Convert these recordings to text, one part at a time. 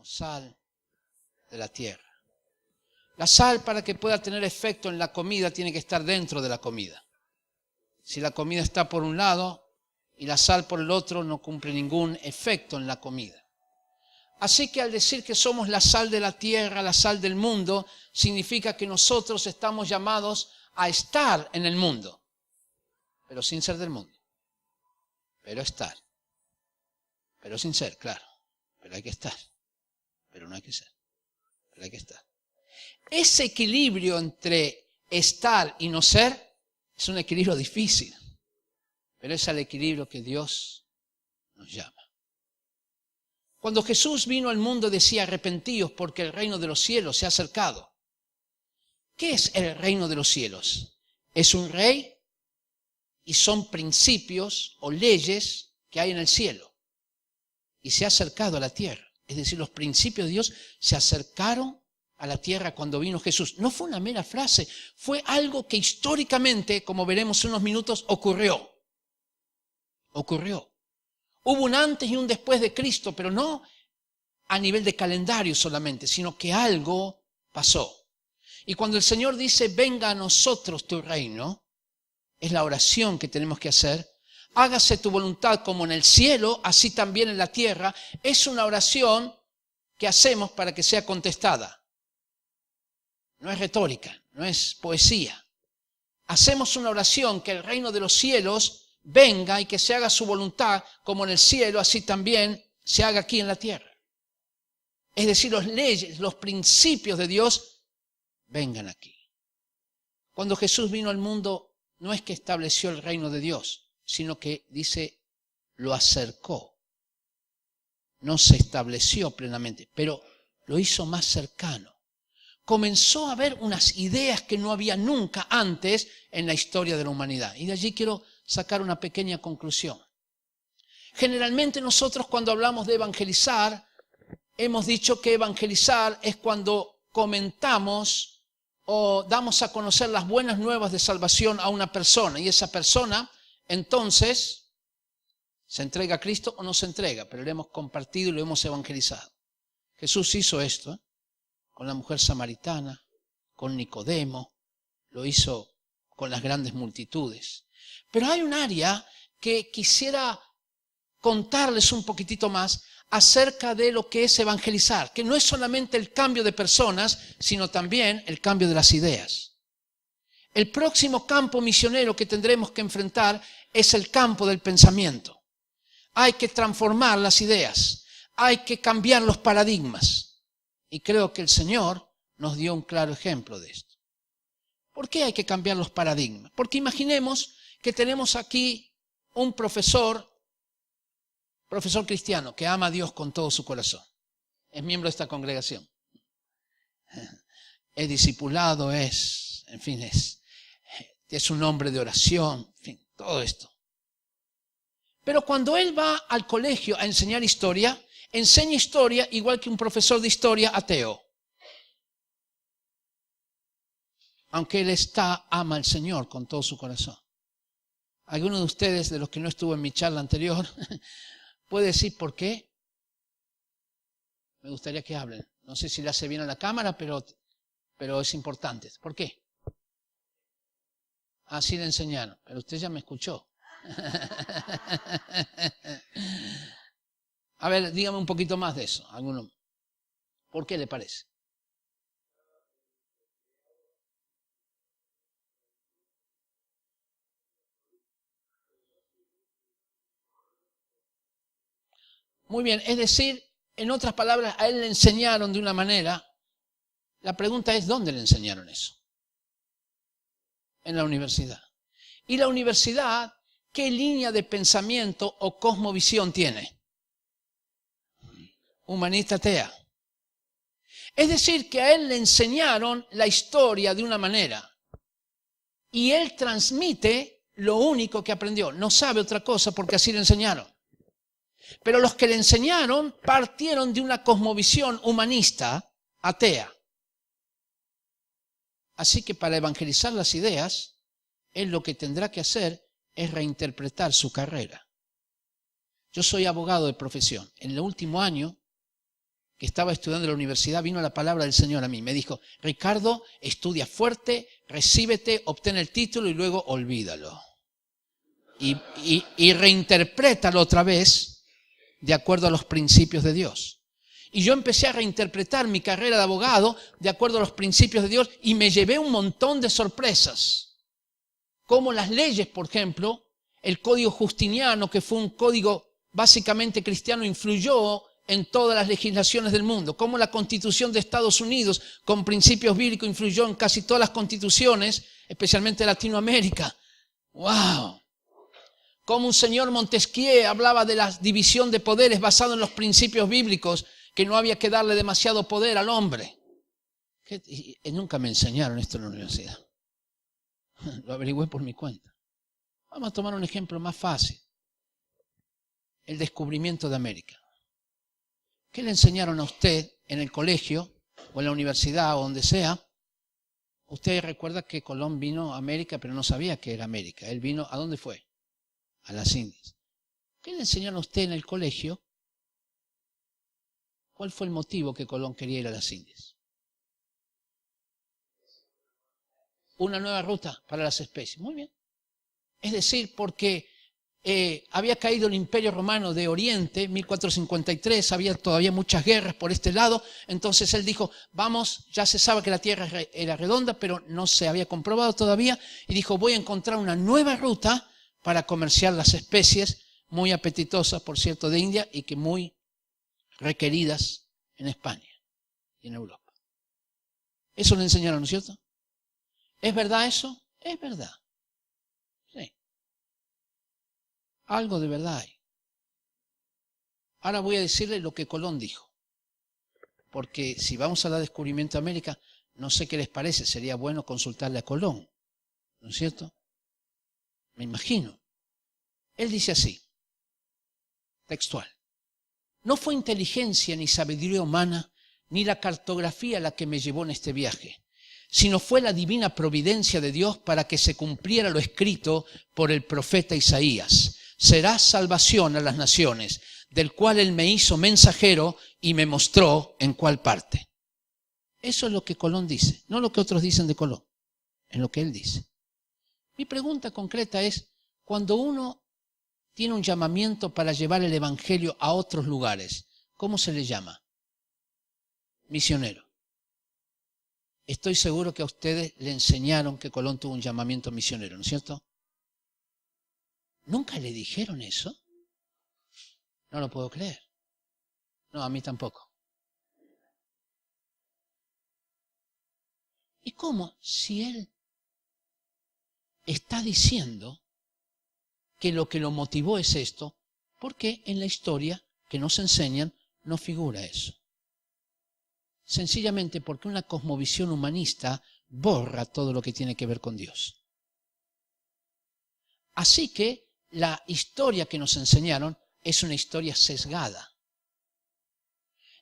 como sal de la tierra. La sal, para que pueda tener efecto en la comida, tiene que estar dentro de la comida. Si la comida está por un lado y la sal por el otro, no cumple ningún efecto en la comida. Así que al decir que somos la sal de la tierra, la sal del mundo, significa que nosotros estamos llamados a estar en el mundo, pero sin ser del mundo. Pero estar. Pero sin ser, claro. Pero hay que estar. Pero no hay que ser. Pero hay que estar. Ese equilibrio entre estar y no ser es un equilibrio difícil, pero es el equilibrio que Dios nos llama. Cuando Jesús vino al mundo decía: arrepentíos porque el reino de los cielos se ha acercado. ¿Qué es el reino de los cielos? Es un rey y son principios o leyes que hay en el cielo y se ha acercado a la tierra. Es decir, los principios de Dios se acercaron a la tierra cuando vino Jesús. No fue una mera frase, fue algo que históricamente, como veremos en unos minutos, ocurrió. Ocurrió. Hubo un antes y un después de Cristo, pero no a nivel de calendario solamente, sino que algo pasó. Y cuando el Señor dice: venga a nosotros tu reino, es la oración que tenemos que hacer. Hágase tu voluntad como en el cielo, así también en la tierra. Es una oración que hacemos para que sea contestada. No es retórica, no es poesía. Hacemos una oración que el reino de los cielos venga y que se haga su voluntad como en el cielo, así también se haga aquí en la tierra. Es decir, las leyes, los principios de Dios vengan aquí. Cuando Jesús vino al mundo, no es que estableció el reino de Dios, sino que, dice, lo acercó. No se estableció plenamente, pero lo hizo más cercano. Comenzó a haber unas ideas que no había nunca antes en la historia de la humanidad. Y de allí quiero sacar una pequeña conclusión. Generalmente nosotros, cuando hablamos de evangelizar, hemos dicho que evangelizar es cuando comentamos o damos a conocer las buenas nuevas de salvación a una persona, y esa persona entonces se entrega a Cristo o no se entrega, pero lo hemos compartido y lo hemos evangelizado. Jesús hizo esto, con la mujer samaritana, con Nicodemo, lo hizo con las grandes multitudes. Pero hay un área que quisiera contarles un poquitito más acerca de lo que es evangelizar, que no es solamente el cambio de personas, sino también el cambio de las ideas. El próximo campo misionero que tendremos que enfrentar es el campo del pensamiento. Hay que transformar las ideas, hay que cambiar los paradigmas. Y creo que el Señor nos dio un claro ejemplo de esto. ¿Por qué hay que cambiar los paradigmas? Porque imaginemos que tenemos aquí un profesor cristiano que ama a Dios con todo su corazón. Es miembro de esta congregación. Es discipulado, es un hombre de oración, en fin, todo esto. Pero cuando él va al colegio a enseñar historia, enseña historia igual que un profesor de historia ateo. Aunque él ama al Señor con todo su corazón. Alguno de ustedes, de los que no estuvo en mi charla anterior, puede decir por qué. Me gustaría que hablen. No sé si le hace bien a la cámara, pero es importante. ¿Por qué? Así le enseñaron, pero usted ya me escuchó. A ver, dígame un poquito más de eso. ¿Alguno? ¿Por qué le parece? Muy bien, es decir, en otras palabras, a él le enseñaron de una manera. La pregunta es, ¿dónde le enseñaron eso? En la universidad. ¿Y la universidad qué línea de pensamiento o cosmovisión tiene? Humanista atea. Es decir, que a él le enseñaron la historia de una manera y él transmite lo único que aprendió. No sabe otra cosa porque así le enseñaron. Pero los que le enseñaron partieron de una cosmovisión humanista atea. Así que para evangelizar las ideas, él lo que tendrá que hacer es reinterpretar su carrera. Yo soy abogado de profesión. En el último año que estaba estudiando en la universidad, vino la palabra del Señor a mí. Me dijo, Ricardo, estudia fuerte, recíbete, obtén el título y luego olvídalo. Y reinterprétalo otra vez de acuerdo a los principios de Dios. Y yo empecé a reinterpretar mi carrera de abogado de acuerdo a los principios de Dios y me llevé un montón de sorpresas. Como las leyes, por ejemplo, el Código Justiniano, que fue un código básicamente cristiano, influyó en todas las legislaciones del mundo. Como la Constitución de Estados Unidos, con principios bíblicos, influyó en casi todas las constituciones, especialmente Latinoamérica. ¡Wow! Como un señor Montesquieu hablaba de la división de poderes basado en los principios bíblicos, que no había que darle demasiado poder al hombre. Y nunca me enseñaron esto en la universidad. Lo averigüé por mi cuenta. Vamos a tomar un ejemplo más fácil. El descubrimiento de América. ¿Qué le enseñaron a usted en el colegio o en la universidad o donde sea? Usted recuerda que Colón vino a América, pero no sabía que era América. Él vino, ¿a dónde fue? A las Indias. ¿Qué le enseñaron a usted en el colegio? ¿Cuál fue el motivo que Colón quería ir a las Indias? Una nueva ruta para las especies. Muy bien. Es decir, porque había caído el Imperio Romano de Oriente, 1453, había todavía muchas guerras por este lado, entonces él dijo, vamos, ya se sabe que la Tierra era redonda, pero no se había comprobado todavía, y dijo, voy a encontrar una nueva ruta para comerciar las especies, muy apetitosas, por cierto, de India, y que muy requeridas en España y en Europa. Eso le enseñaron, ¿no es cierto? ¿Es verdad eso? Es verdad. Sí. Algo de verdad hay. Ahora voy a decirle lo que Colón dijo. Porque si vamos a dar descubrimiento de América, no sé qué les parece, sería bueno consultarle a Colón. ¿No es cierto? Me imagino. Él dice así, textual. No fue inteligencia ni sabiduría humana, ni la cartografía la que me llevó en este viaje, sino fue la divina providencia de Dios para que se cumpliera lo escrito por el profeta Isaías. Será salvación a las naciones, del cual él me hizo mensajero y me mostró en cuál parte. Eso es lo que Colón dice, no lo que otros dicen de Colón, en lo que él dice. Mi pregunta concreta es, cuando uno tiene un llamamiento para llevar el evangelio a otros lugares, ¿cómo se le llama? Misionero. Estoy seguro que a ustedes le enseñaron que Colón tuvo un llamamiento misionero, ¿no es cierto? ¿Nunca le dijeron eso? No lo puedo creer. No, a mí tampoco. ¿Y cómo? Si él está diciendo que lo motivó es esto, ¿por qué en la historia que nos enseñan no figura eso? Sencillamente porque una cosmovisión humanista borra todo lo que tiene que ver con Dios. Así que la historia que nos enseñaron es una historia sesgada.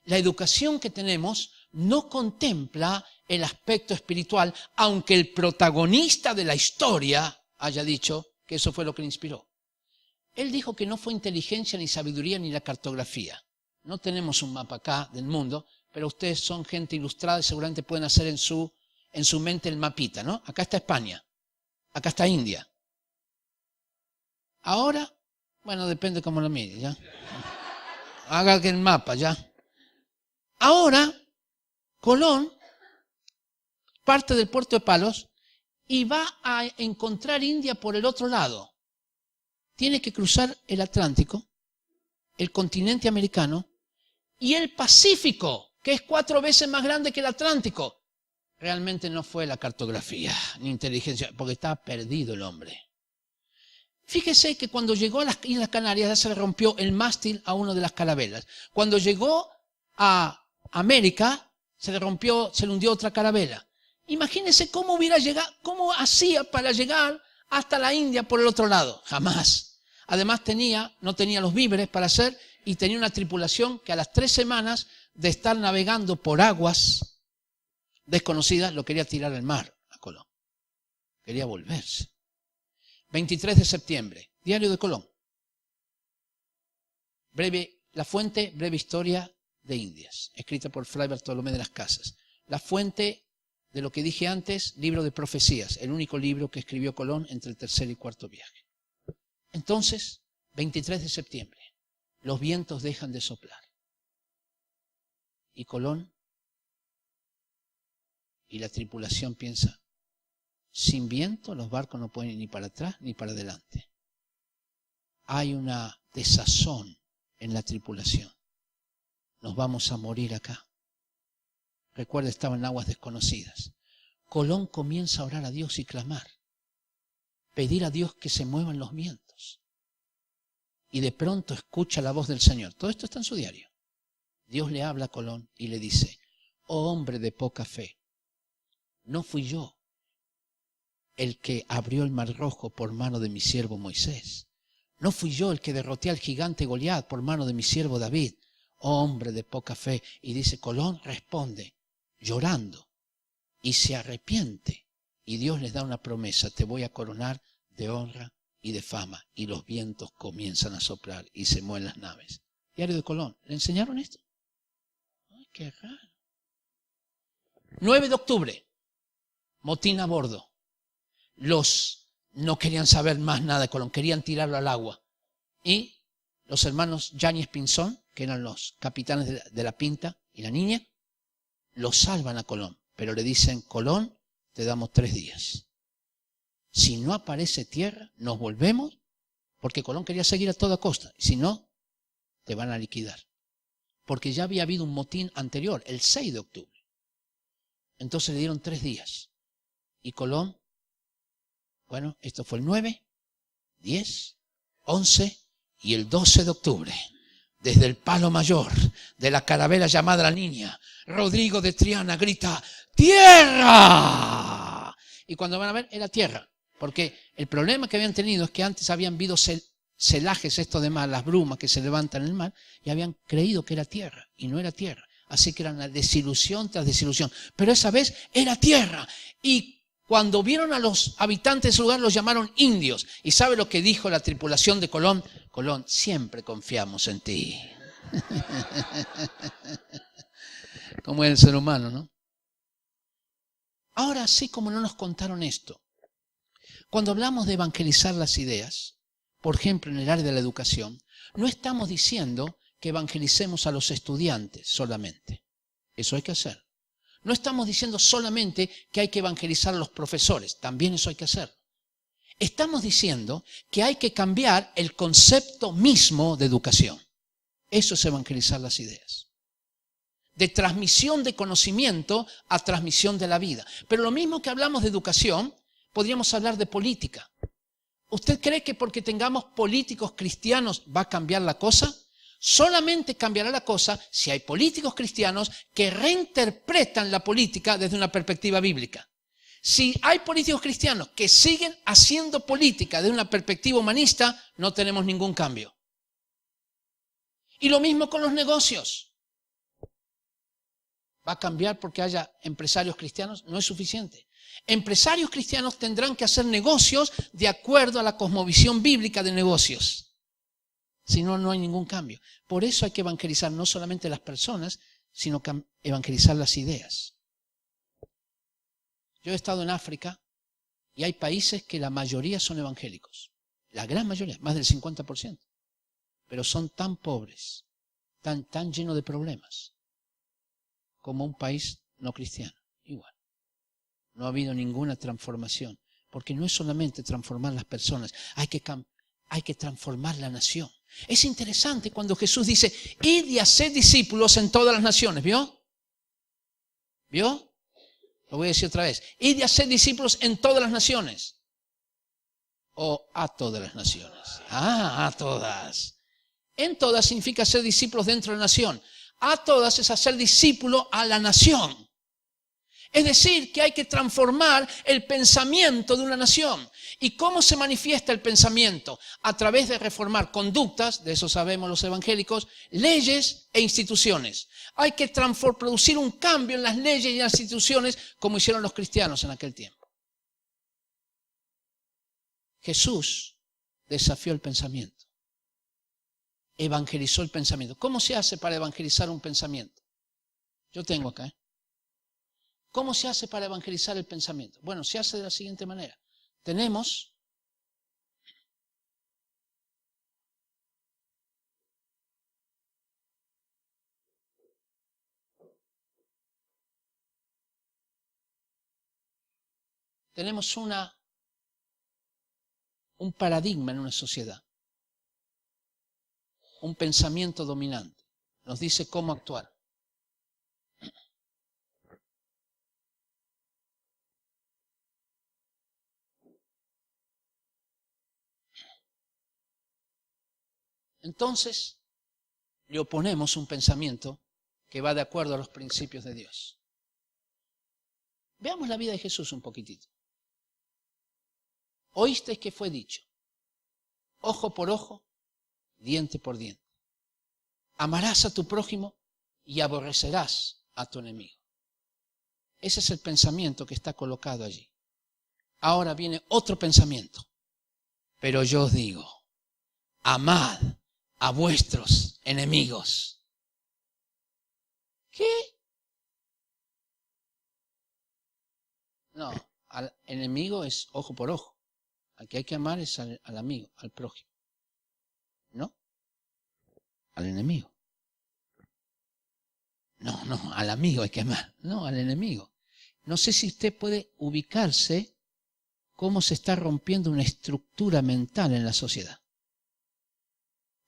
La educación que tenemos no contempla el aspecto espiritual, aunque el protagonista de la historia haya dicho que eso fue lo que le inspiró. Él dijo que no fue inteligencia, ni sabiduría, ni la cartografía. No tenemos un mapa acá del mundo, pero ustedes son gente ilustrada y seguramente pueden hacer en su mente el mapita, ¿no? Acá está España, acá está India. Ahora, bueno, depende cómo lo mire, ¿ya? Haga el mapa, ¿ya? Ahora, Colón parte del puerto de Palos y va a encontrar India por el otro lado. Tiene que cruzar el Atlántico, el continente americano y el Pacífico, que es 4 veces más grande que el Atlántico. Realmente no fue la cartografía ni inteligencia, porque estaba perdido el hombre. Fíjese que cuando llegó a las Islas Canarias ya se le rompió el mástil a una de las carabelas. Cuando llegó a América se le hundió otra carabela. Imagínese cómo hubiera llegado, cómo hacía para llegar hasta la India por el otro lado. Jamás. Además no tenía los víveres para hacer y tenía una tripulación que a las 3 semanas de estar navegando por aguas desconocidas lo quería tirar al mar a Colón. Quería volverse. 23 de septiembre, Diario de Colón. La fuente, breve historia de Indias, escrita por Fray Bartolomé de las Casas. La fuente de lo que dije antes, libro de profecías, el único libro que escribió Colón entre el tercer y cuarto viaje. Entonces, 23 de septiembre, los vientos dejan de soplar. Y Colón y la tripulación piensa, sin viento los barcos no pueden ir ni para atrás ni para adelante. Hay una desazón en la tripulación. Nos vamos a morir acá. Recuerda, estaban en aguas desconocidas. Colón comienza a orar a Dios y clamar. Pedir a Dios que se muevan los vientos. Y de pronto escucha la voz del Señor. Todo esto está en su diario. Dios le habla a Colón y le dice, oh hombre de poca fe, ¿no fui yo el que abrió el mar rojo por mano de mi siervo Moisés? ¿No fui yo el que derroté al gigante Goliat por mano de mi siervo David? Oh hombre de poca fe. Y dice, Colón responde, llorando, y se arrepiente. Y Dios les da una promesa, te voy a coronar de honra y de fama. Y los vientos comienzan a soplar y se mueven las naves. Diario de Colón. ¿Le enseñaron esto? Ay, qué raro. 9 de octubre, motín a bordo. Los no querían saber más nada de Colón, querían tirarlo al agua. Y los hermanos Yáñez Pinzón, que eran los capitanes de la Pinta y la Niña, lo salvan a Colón, pero le dicen, Colón, te damos 3 días. Si no aparece tierra, nos volvemos, porque Colón quería seguir a toda costa. Si no, te van a liquidar. Porque ya había habido un motín anterior, el 6 de octubre. Entonces le dieron 3 días. Y Colón, bueno, esto fue el 9, 10, 11 y el 12 de octubre. Desde el Palo Mayor de la carabela llamada La Niña, Rodrigo de Triana grita, ¡tierra! Y cuando van a ver, era tierra. Porque el problema que habían tenido es que antes habían habido celajes, esto de mar, las brumas que se levantan en el mar, y habían creído que era tierra, y no era tierra. Así que era una desilusión tras desilusión. Pero esa vez era tierra. Y cuando vieron a los habitantes de ese lugar, los llamaron indios. ¿Y sabe lo que dijo la tripulación de Colón? Colón, siempre confiamos en ti. Como es el ser humano, ¿no? Ahora, así como no nos contaron esto, cuando hablamos de evangelizar las ideas, por ejemplo, en el área de la educación, no estamos diciendo que evangelicemos a los estudiantes solamente. Eso hay que hacer. No estamos diciendo solamente que hay que evangelizar a los profesores, también eso hay que hacer. Estamos diciendo que hay que cambiar el concepto mismo de educación. Eso es evangelizar las ideas. De transmisión de conocimiento a transmisión de la vida. Pero lo mismo que hablamos de educación, podríamos hablar de política. ¿Usted cree que porque tengamos políticos cristianos va a cambiar la cosa? Solamente cambiará la cosa si hay políticos cristianos que reinterpretan la política desde una perspectiva bíblica. Si hay políticos cristianos que siguen haciendo política desde una perspectiva humanista, no tenemos ningún cambio. Y lo mismo con los negocios. ¿Va a cambiar porque haya empresarios cristianos? No es suficiente. Empresarios cristianos tendrán que hacer negocios de acuerdo a la cosmovisión bíblica de negocios. Si no, no hay ningún cambio. Por eso hay que evangelizar no solamente las personas, sino evangelizar las ideas. Yo he estado en África y hay países que la mayoría son evangélicos. La gran mayoría, más del 50%. Pero son tan pobres, tan llenos de problemas, como un país no cristiano. Igual. No ha habido ninguna transformación. Porque no es solamente transformar las personas, hay que transformar la nación. Es interesante cuando Jesús dice, id y haced discípulos en todas las naciones. ¿Vio? ¿Vio? Lo voy a decir otra vez. Id y haced discípulos en todas las naciones. O a todas las naciones. A todas. En todas significa ser discípulos dentro de la nación. A todas es hacer discípulo a la nación. Es decir, que hay que transformar el pensamiento de una nación. ¿Y cómo se manifiesta el pensamiento? A través de reformar conductas, de eso sabemos los evangélicos, leyes e instituciones. Hay que producir un cambio en las leyes y las instituciones como hicieron los cristianos en aquel tiempo. Jesús desafió el pensamiento. evangelizó el pensamiento. ¿Cómo se hace para evangelizar un pensamiento? Yo tengo acá. ¿Cómo se hace para evangelizar el pensamiento? Bueno, se hace de la siguiente manera. Tenemos un paradigma en una sociedad, un pensamiento dominante. Nos dice cómo actuar. Entonces, le oponemos un pensamiento que va de acuerdo a los principios de Dios. Veamos la vida de Jesús un poquitito. Oísteis que fue dicho, ojo por ojo, diente por diente. Amarás a tu prójimo y aborrecerás a tu enemigo. Ese es el pensamiento que está colocado allí. Ahora viene otro pensamiento. Pero yo os digo, amad a vuestros enemigos. ¿Qué? No, al enemigo es ojo por ojo. Al que hay que amar es al amigo, al prójimo. ¿No? Al enemigo. No, al amigo hay que amar. No, al enemigo. No sé si usted puede ubicarse cómo se está rompiendo una estructura mental en la sociedad.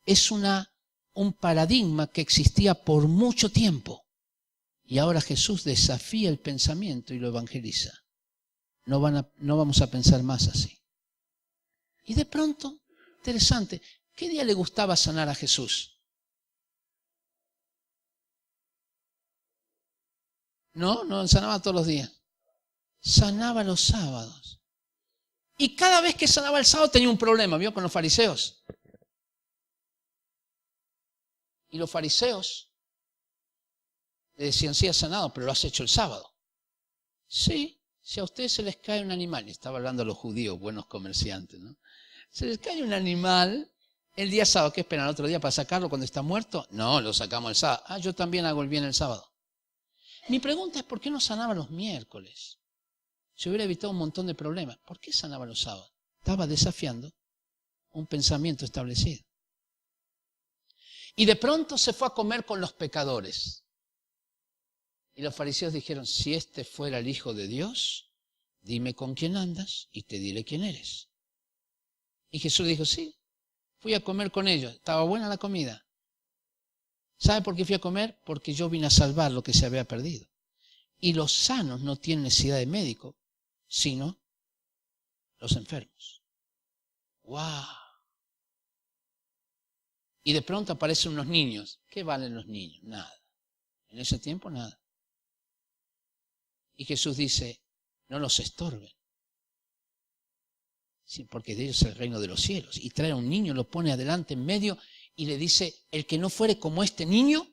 Es un paradigma que existía por mucho tiempo. Y ahora Jesús desafía el pensamiento y lo evangeliza. No vamos a pensar más así. Y de pronto, interesante, ¿qué día le gustaba sanar a Jesús? No sanaba todos los días. Sanaba los sábados. Y cada vez que sanaba el sábado tenía un problema, ¿vio? Con los fariseos. Y los fariseos le decían, sí, has sanado, pero lo has hecho el sábado. Sí, si a ustedes se les cae un animal, y estaba hablando a los judíos, buenos comerciantes, ¿no? Se les cae un animal el día sábado, ¿qué esperan? ¿El otro día para sacarlo cuando está muerto? No, lo sacamos el sábado. Ah, yo también hago el bien el sábado. Mi pregunta es, ¿por qué no sanaba los miércoles? Se hubiera evitado un montón de problemas. ¿Por qué sanaba los sábados? Estaba desafiando un pensamiento establecido. Y de pronto se fue a comer con los pecadores. Y los fariseos dijeron, si este fuera el Hijo de Dios, dime con quién andas y te diré quién eres. Y Jesús dijo, sí, fui a comer con ellos. Estaba buena la comida. ¿Sabe por qué fui a comer? Porque yo vine a salvar lo que se había perdido. Y los sanos no tienen necesidad de médico, sino los enfermos. ¡Wow! Y de pronto aparecen unos niños. ¿Qué valen los niños? Nada. En ese tiempo, nada. Y Jesús dice, no los estorben. Sí, porque de ellos es el reino de los cielos. Y trae a un niño, lo pone adelante en medio y le dice, el que no fuere como este niño,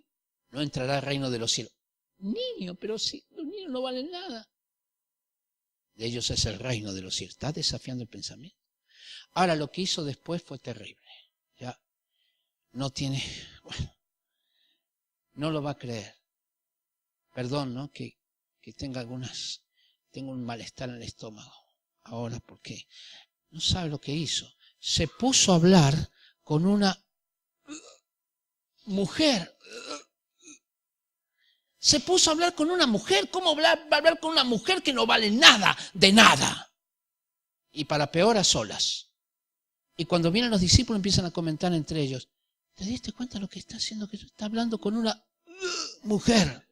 no entrará al reino de los cielos. Niño, pero si los niños no valen nada. De ellos es el reino de los cielos. Está desafiando el pensamiento. Ahora, lo que hizo después fue terrible. Ya no tiene, bueno, no lo va a creer. Perdón, ¿no? Que tengo un malestar en el estómago ahora porque no sabe lo que hizo. Se puso a hablar con una mujer. Se puso a hablar con una mujer. ¿Cómo va a hablar con una mujer que no vale nada, de nada? Y para peor, a solas. Y cuando vienen los discípulos empiezan a comentar entre ellos. ¿Te diste cuenta de lo que está haciendo? Que está hablando con una mujer.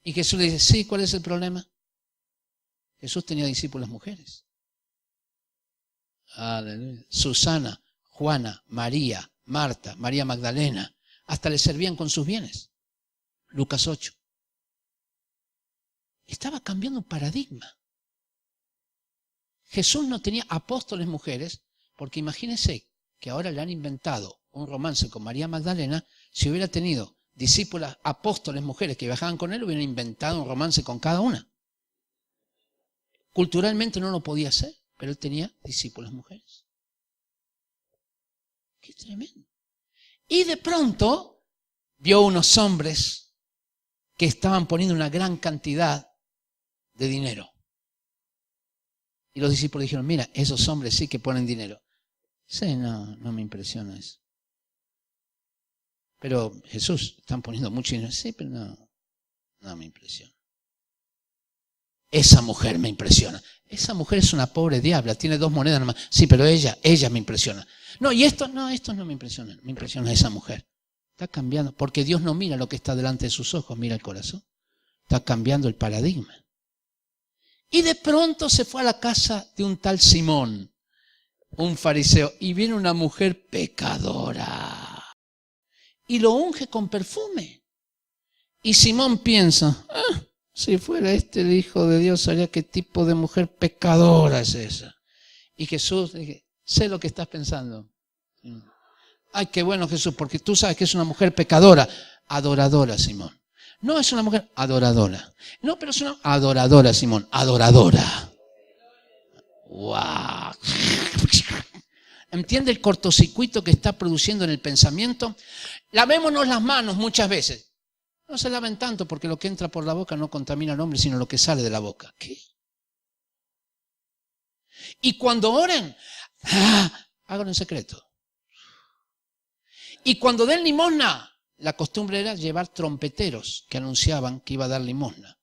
Y Jesús le dice, sí, ¿cuál es el problema? Jesús tenía discípulas mujeres. Aleluya. Susana, Juana, María, Marta, María Magdalena, hasta le servían con sus bienes. Lucas 8. Estaba cambiando un paradigma. Jesús no tenía apóstoles mujeres, porque imagínense que ahora le han inventado un romance con María Magdalena. Si hubiera tenido discípulas, apóstoles mujeres que viajaban con él, hubieran inventado un romance con cada una. Culturalmente no lo podía hacer, pero él tenía discípulas mujeres. Qué tremendo. Y de pronto vio unos hombres que estaban poniendo una gran cantidad de dinero. Y los discípulos dijeron, mira, esos hombres sí que ponen dinero. Sí, no me impresiona eso. Pero Jesús, están poniendo mucho dinero. Sí, pero no me impresiona. Esa mujer me impresiona. Esa mujer es una pobre diabla, tiene 2 monedas nomás. Sí, pero ella me impresiona. No, y esto no me impresiona. Me impresiona esa mujer. Está cambiando, porque Dios no mira lo que está delante de sus ojos, mira el corazón. Está cambiando el paradigma. Y de pronto se fue a la casa de un tal Simón, un fariseo, y viene una mujer pecadora. Y lo unge con perfume. Y Simón piensa, si fuera este el Hijo de Dios, sabría qué tipo de mujer pecadora es esa. Y Jesús dije, sé lo que estás pensando. Ay, qué bueno Jesús, porque tú sabes que es una mujer pecadora. Adoradora, Simón. No es una mujer adoradora. No, pero es una adoradora, Simón. Adoradora. ¡Wow! ¿Entiende el cortocircuito que está produciendo en el pensamiento? Lavémonos las manos muchas veces. No se laven tanto porque lo que entra por la boca no contamina al hombre, sino lo que sale de la boca. ¿Qué? Y cuando oren, háganlo en secreto. Y cuando den limosna, la costumbre era llevar trompeteros que anunciaban que iba a dar limosna.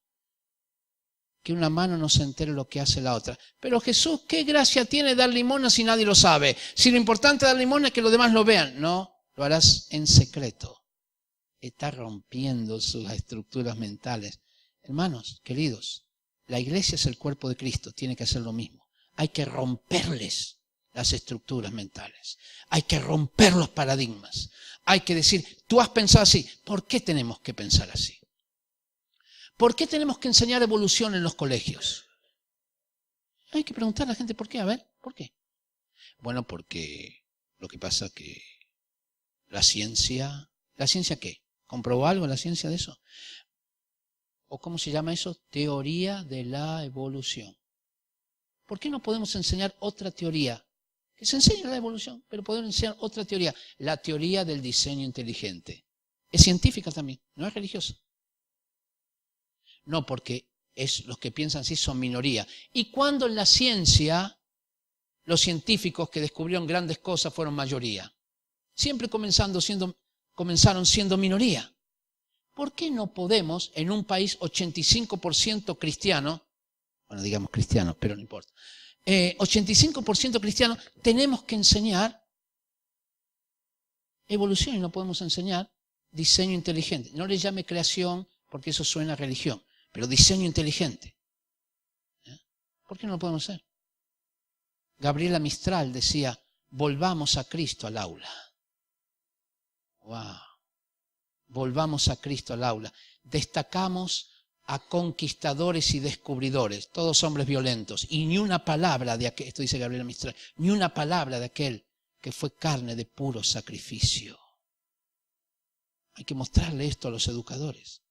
Que una mano no se entere lo que hace la otra. Pero Jesús, ¿qué gracia tiene dar limosna si nadie lo sabe? Si lo importante de dar limosna es que los demás lo vean. No, lo harás en secreto. Está rompiendo sus estructuras mentales. Hermanos, queridos, la iglesia es el cuerpo de Cristo, tiene que hacer lo mismo. Hay que romperles las estructuras mentales. Hay que romper los paradigmas. Hay que decir, tú has pensado así, ¿por qué tenemos que pensar así? ¿Por qué tenemos que enseñar evolución en los colegios? Hay que preguntar a la gente, ¿por qué? A ver, ¿por qué? Bueno, porque lo que pasa es que ¿la ciencia qué? ¿Comprobó algo la ciencia de eso? ¿O cómo se llama eso? Teoría de la evolución. ¿Por qué no podemos enseñar otra teoría? Que se enseñe la evolución, pero podemos enseñar otra teoría. La teoría del diseño inteligente. Es científica también, no es religiosa. No, porque los que piensan así son minoría. Y cuando en la ciencia los científicos que descubrieron grandes cosas fueron mayoría. Siempre comenzaron siendo minoría. ¿Por qué no podemos, en un país 85% cristiano, bueno, digamos cristiano, pero no importa, 85% cristiano, tenemos que enseñar evolución y no podemos enseñar diseño inteligente? No le llame creación porque eso suena a religión, pero diseño inteligente. ¿Por qué no lo podemos hacer? Gabriela Mistral decía, volvamos a Cristo al aula. ¡Wow! Volvamos a Cristo al aula. Destacamos a conquistadores y descubridores, todos hombres violentos, y ni una palabra de aquel, esto dice Gabriela Mistral, ni una palabra de aquel que fue carne de puro sacrificio. Hay que mostrarle esto a los educadores.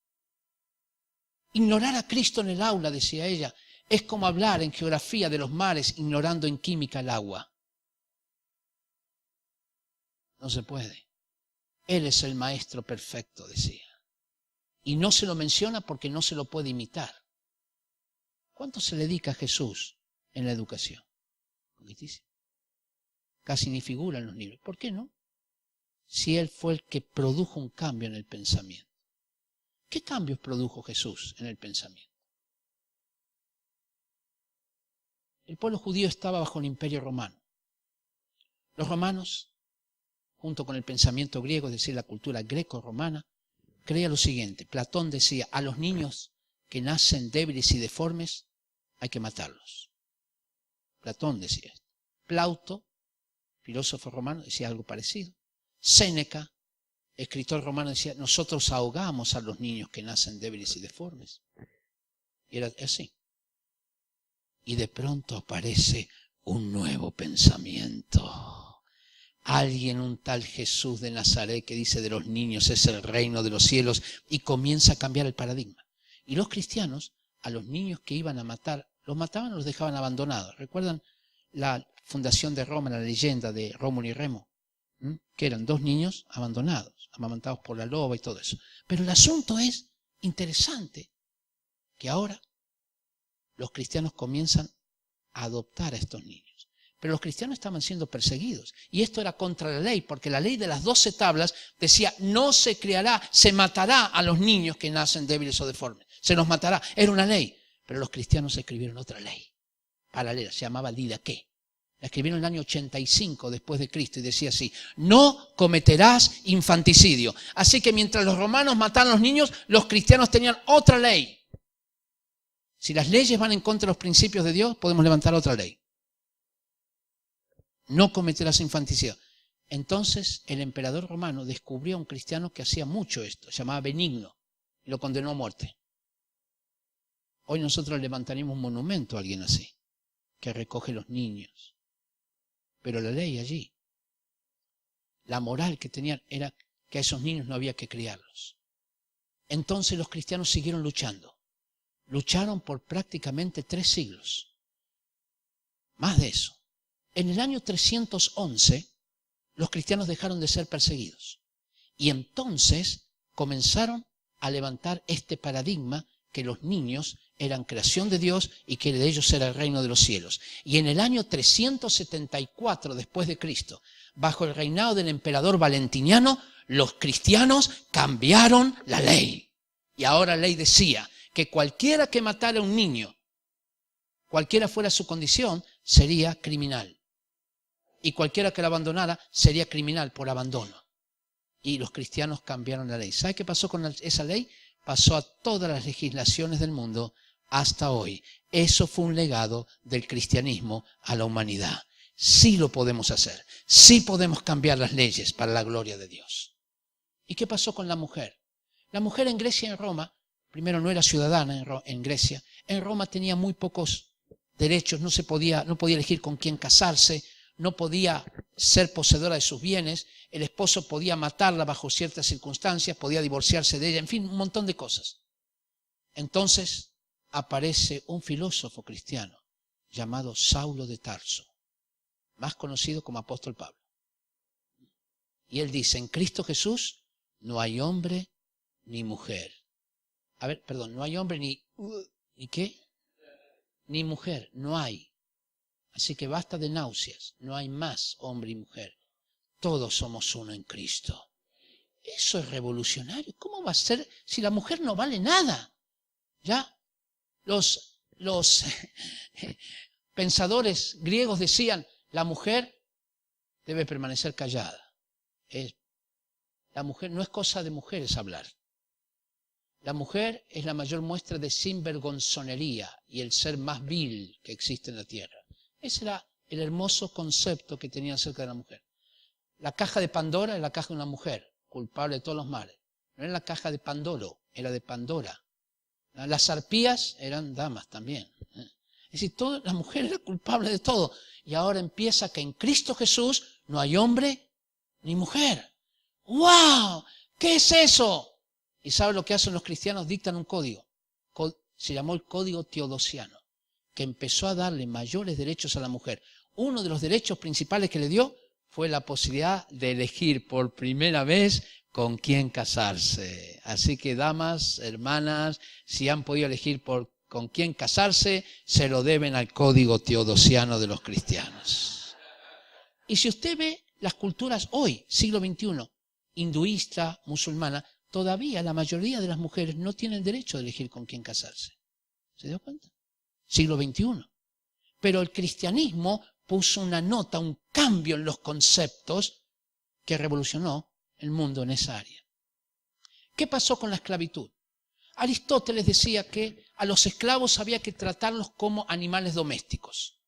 Ignorar a Cristo en el aula, decía ella, es como hablar en geografía de los mares ignorando en química el agua. No se puede. Él es el maestro perfecto, decía. Y no se lo menciona porque no se lo puede imitar. ¿Cuánto se le dedica a Jesús en la educación? Poquitísimo. Casi ni figura en los libros. ¿Por qué no? Si Él fue el que produjo un cambio en el pensamiento. ¿Qué cambios produjo Jesús en el pensamiento? El pueblo judío estaba bajo el imperio romano. Los romanos, junto con el pensamiento griego, es decir, la cultura greco-romana, creía lo siguiente. Platón decía, a los niños que nacen débiles y deformes hay que matarlos. Platón decía esto. Plauto, filósofo romano, decía algo parecido. Séneca, escritor romano, decía, nosotros ahogamos a los niños que nacen débiles y deformes. Y era así. Y de pronto aparece un nuevo pensamiento. Alguien, un tal Jesús de Nazaret, que dice de los niños es el reino de los cielos, y comienza a cambiar el paradigma. Y los cristianos, a los niños que iban a matar, los mataban o los dejaban abandonados. ¿Recuerdan la fundación de Roma, la leyenda de Rómulo y Remo? que eran 2 niños abandonados, amamantados por la loba y todo eso. Pero el asunto es interesante, que ahora los cristianos comienzan a adoptar a estos niños. Pero los cristianos estaban siendo perseguidos. Y esto era contra la ley, porque la ley de las 12 tablas decía, no se criará, se matará a los niños que nacen débiles o deformes. Se los matará. Era una ley. Pero los cristianos escribieron otra ley paralela, se llamaba Didaqué. La escribieron en el año 85 después de Cristo y decía así, no cometerás infanticidio. Así que mientras los romanos mataban a los niños, los cristianos tenían otra ley. Si las leyes van en contra de los principios de Dios, podemos levantar otra ley. No cometerás infanticidio. Entonces el emperador romano descubrió a un cristiano que hacía mucho esto, se llamaba Benigno, y lo condenó a muerte. Hoy nosotros levantaremos un monumento a alguien así, que recoge los niños. Pero la ley allí, la moral que tenían era que a esos niños no había que criarlos. Entonces los cristianos siguieron luchando. Lucharon por prácticamente 3 siglos. Más de eso. En el año 311, los cristianos dejaron de ser perseguidos. Y entonces comenzaron a levantar este paradigma que los niños eran creación de Dios y que de ellos era el reino de los cielos. Y en el año 374 después de Cristo, bajo el reinado del emperador Valentiniano, los cristianos cambiaron la ley. Y ahora la ley decía que cualquiera que matara a un niño, cualquiera fuera su condición, sería criminal. Y cualquiera que lo abandonara sería criminal por abandono. Y los cristianos cambiaron la ley. ¿Sabe qué pasó con esa ley? Pasó a todas las legislaciones del mundo hasta hoy. Eso fue un legado del cristianismo a la humanidad. Sí lo podemos hacer. Sí podemos cambiar las leyes para la gloria de Dios. ¿Y qué pasó con la mujer? La mujer en Grecia y en Roma, primero no era ciudadana en Grecia. En Roma tenía muy pocos derechos, no podía elegir con quién casarse, no podía ser poseedora de sus bienes, el esposo podía matarla bajo ciertas circunstancias, podía divorciarse de ella, en fin, un montón de cosas. Entonces aparece un filósofo cristiano llamado Saulo de Tarso, más conocido como apóstol Pablo. Y él dice, en Cristo Jesús no hay hombre ni mujer. No hay hombre ni ¿qué? Ni mujer, no hay. Así que basta de náuseas, no hay más hombre y mujer. Todos somos uno en Cristo. Eso es revolucionario. ¿Cómo va a ser si la mujer no vale nada? ¿Ya? Los pensadores griegos decían, la mujer debe permanecer callada. La mujer no es cosa de mujeres hablar. La mujer es la mayor muestra de sinvergonzonería y el ser más vil que existe en la tierra. Ese era el hermoso concepto que tenían acerca de la mujer. La caja de Pandora era la caja de una mujer, culpable de todos los males. No era la caja de Pandoro, era de Pandora. Las arpías eran damas también. Es decir, la mujer era culpable de todo. Y ahora empieza que en Cristo Jesús no hay hombre ni mujer. ¡Wow! ¿Qué es eso? ¿Y sabe lo que hacen los cristianos? Dictan un código. Se llamó el Código Teodosiano, que empezó a darle mayores derechos a la mujer. Uno de los derechos principales que le dio fue la posibilidad de elegir por primera vez con quién casarse. Así que damas, hermanas, si han podido elegir con quién casarse, se lo deben al Código Teodosiano de los cristianos. Y si usted ve las culturas hoy, siglo XXI, hinduista, musulmana, todavía la mayoría de las mujeres no tienen derecho de elegir con quién casarse. ¿Se dio cuenta? Siglo XXI. Pero el cristianismo puso una nota, un cambio en los conceptos que revolucionó el mundo en esa área. ¿Qué pasó con la esclavitud? Aristóteles decía que a los esclavos había que tratarlos como animales domésticos,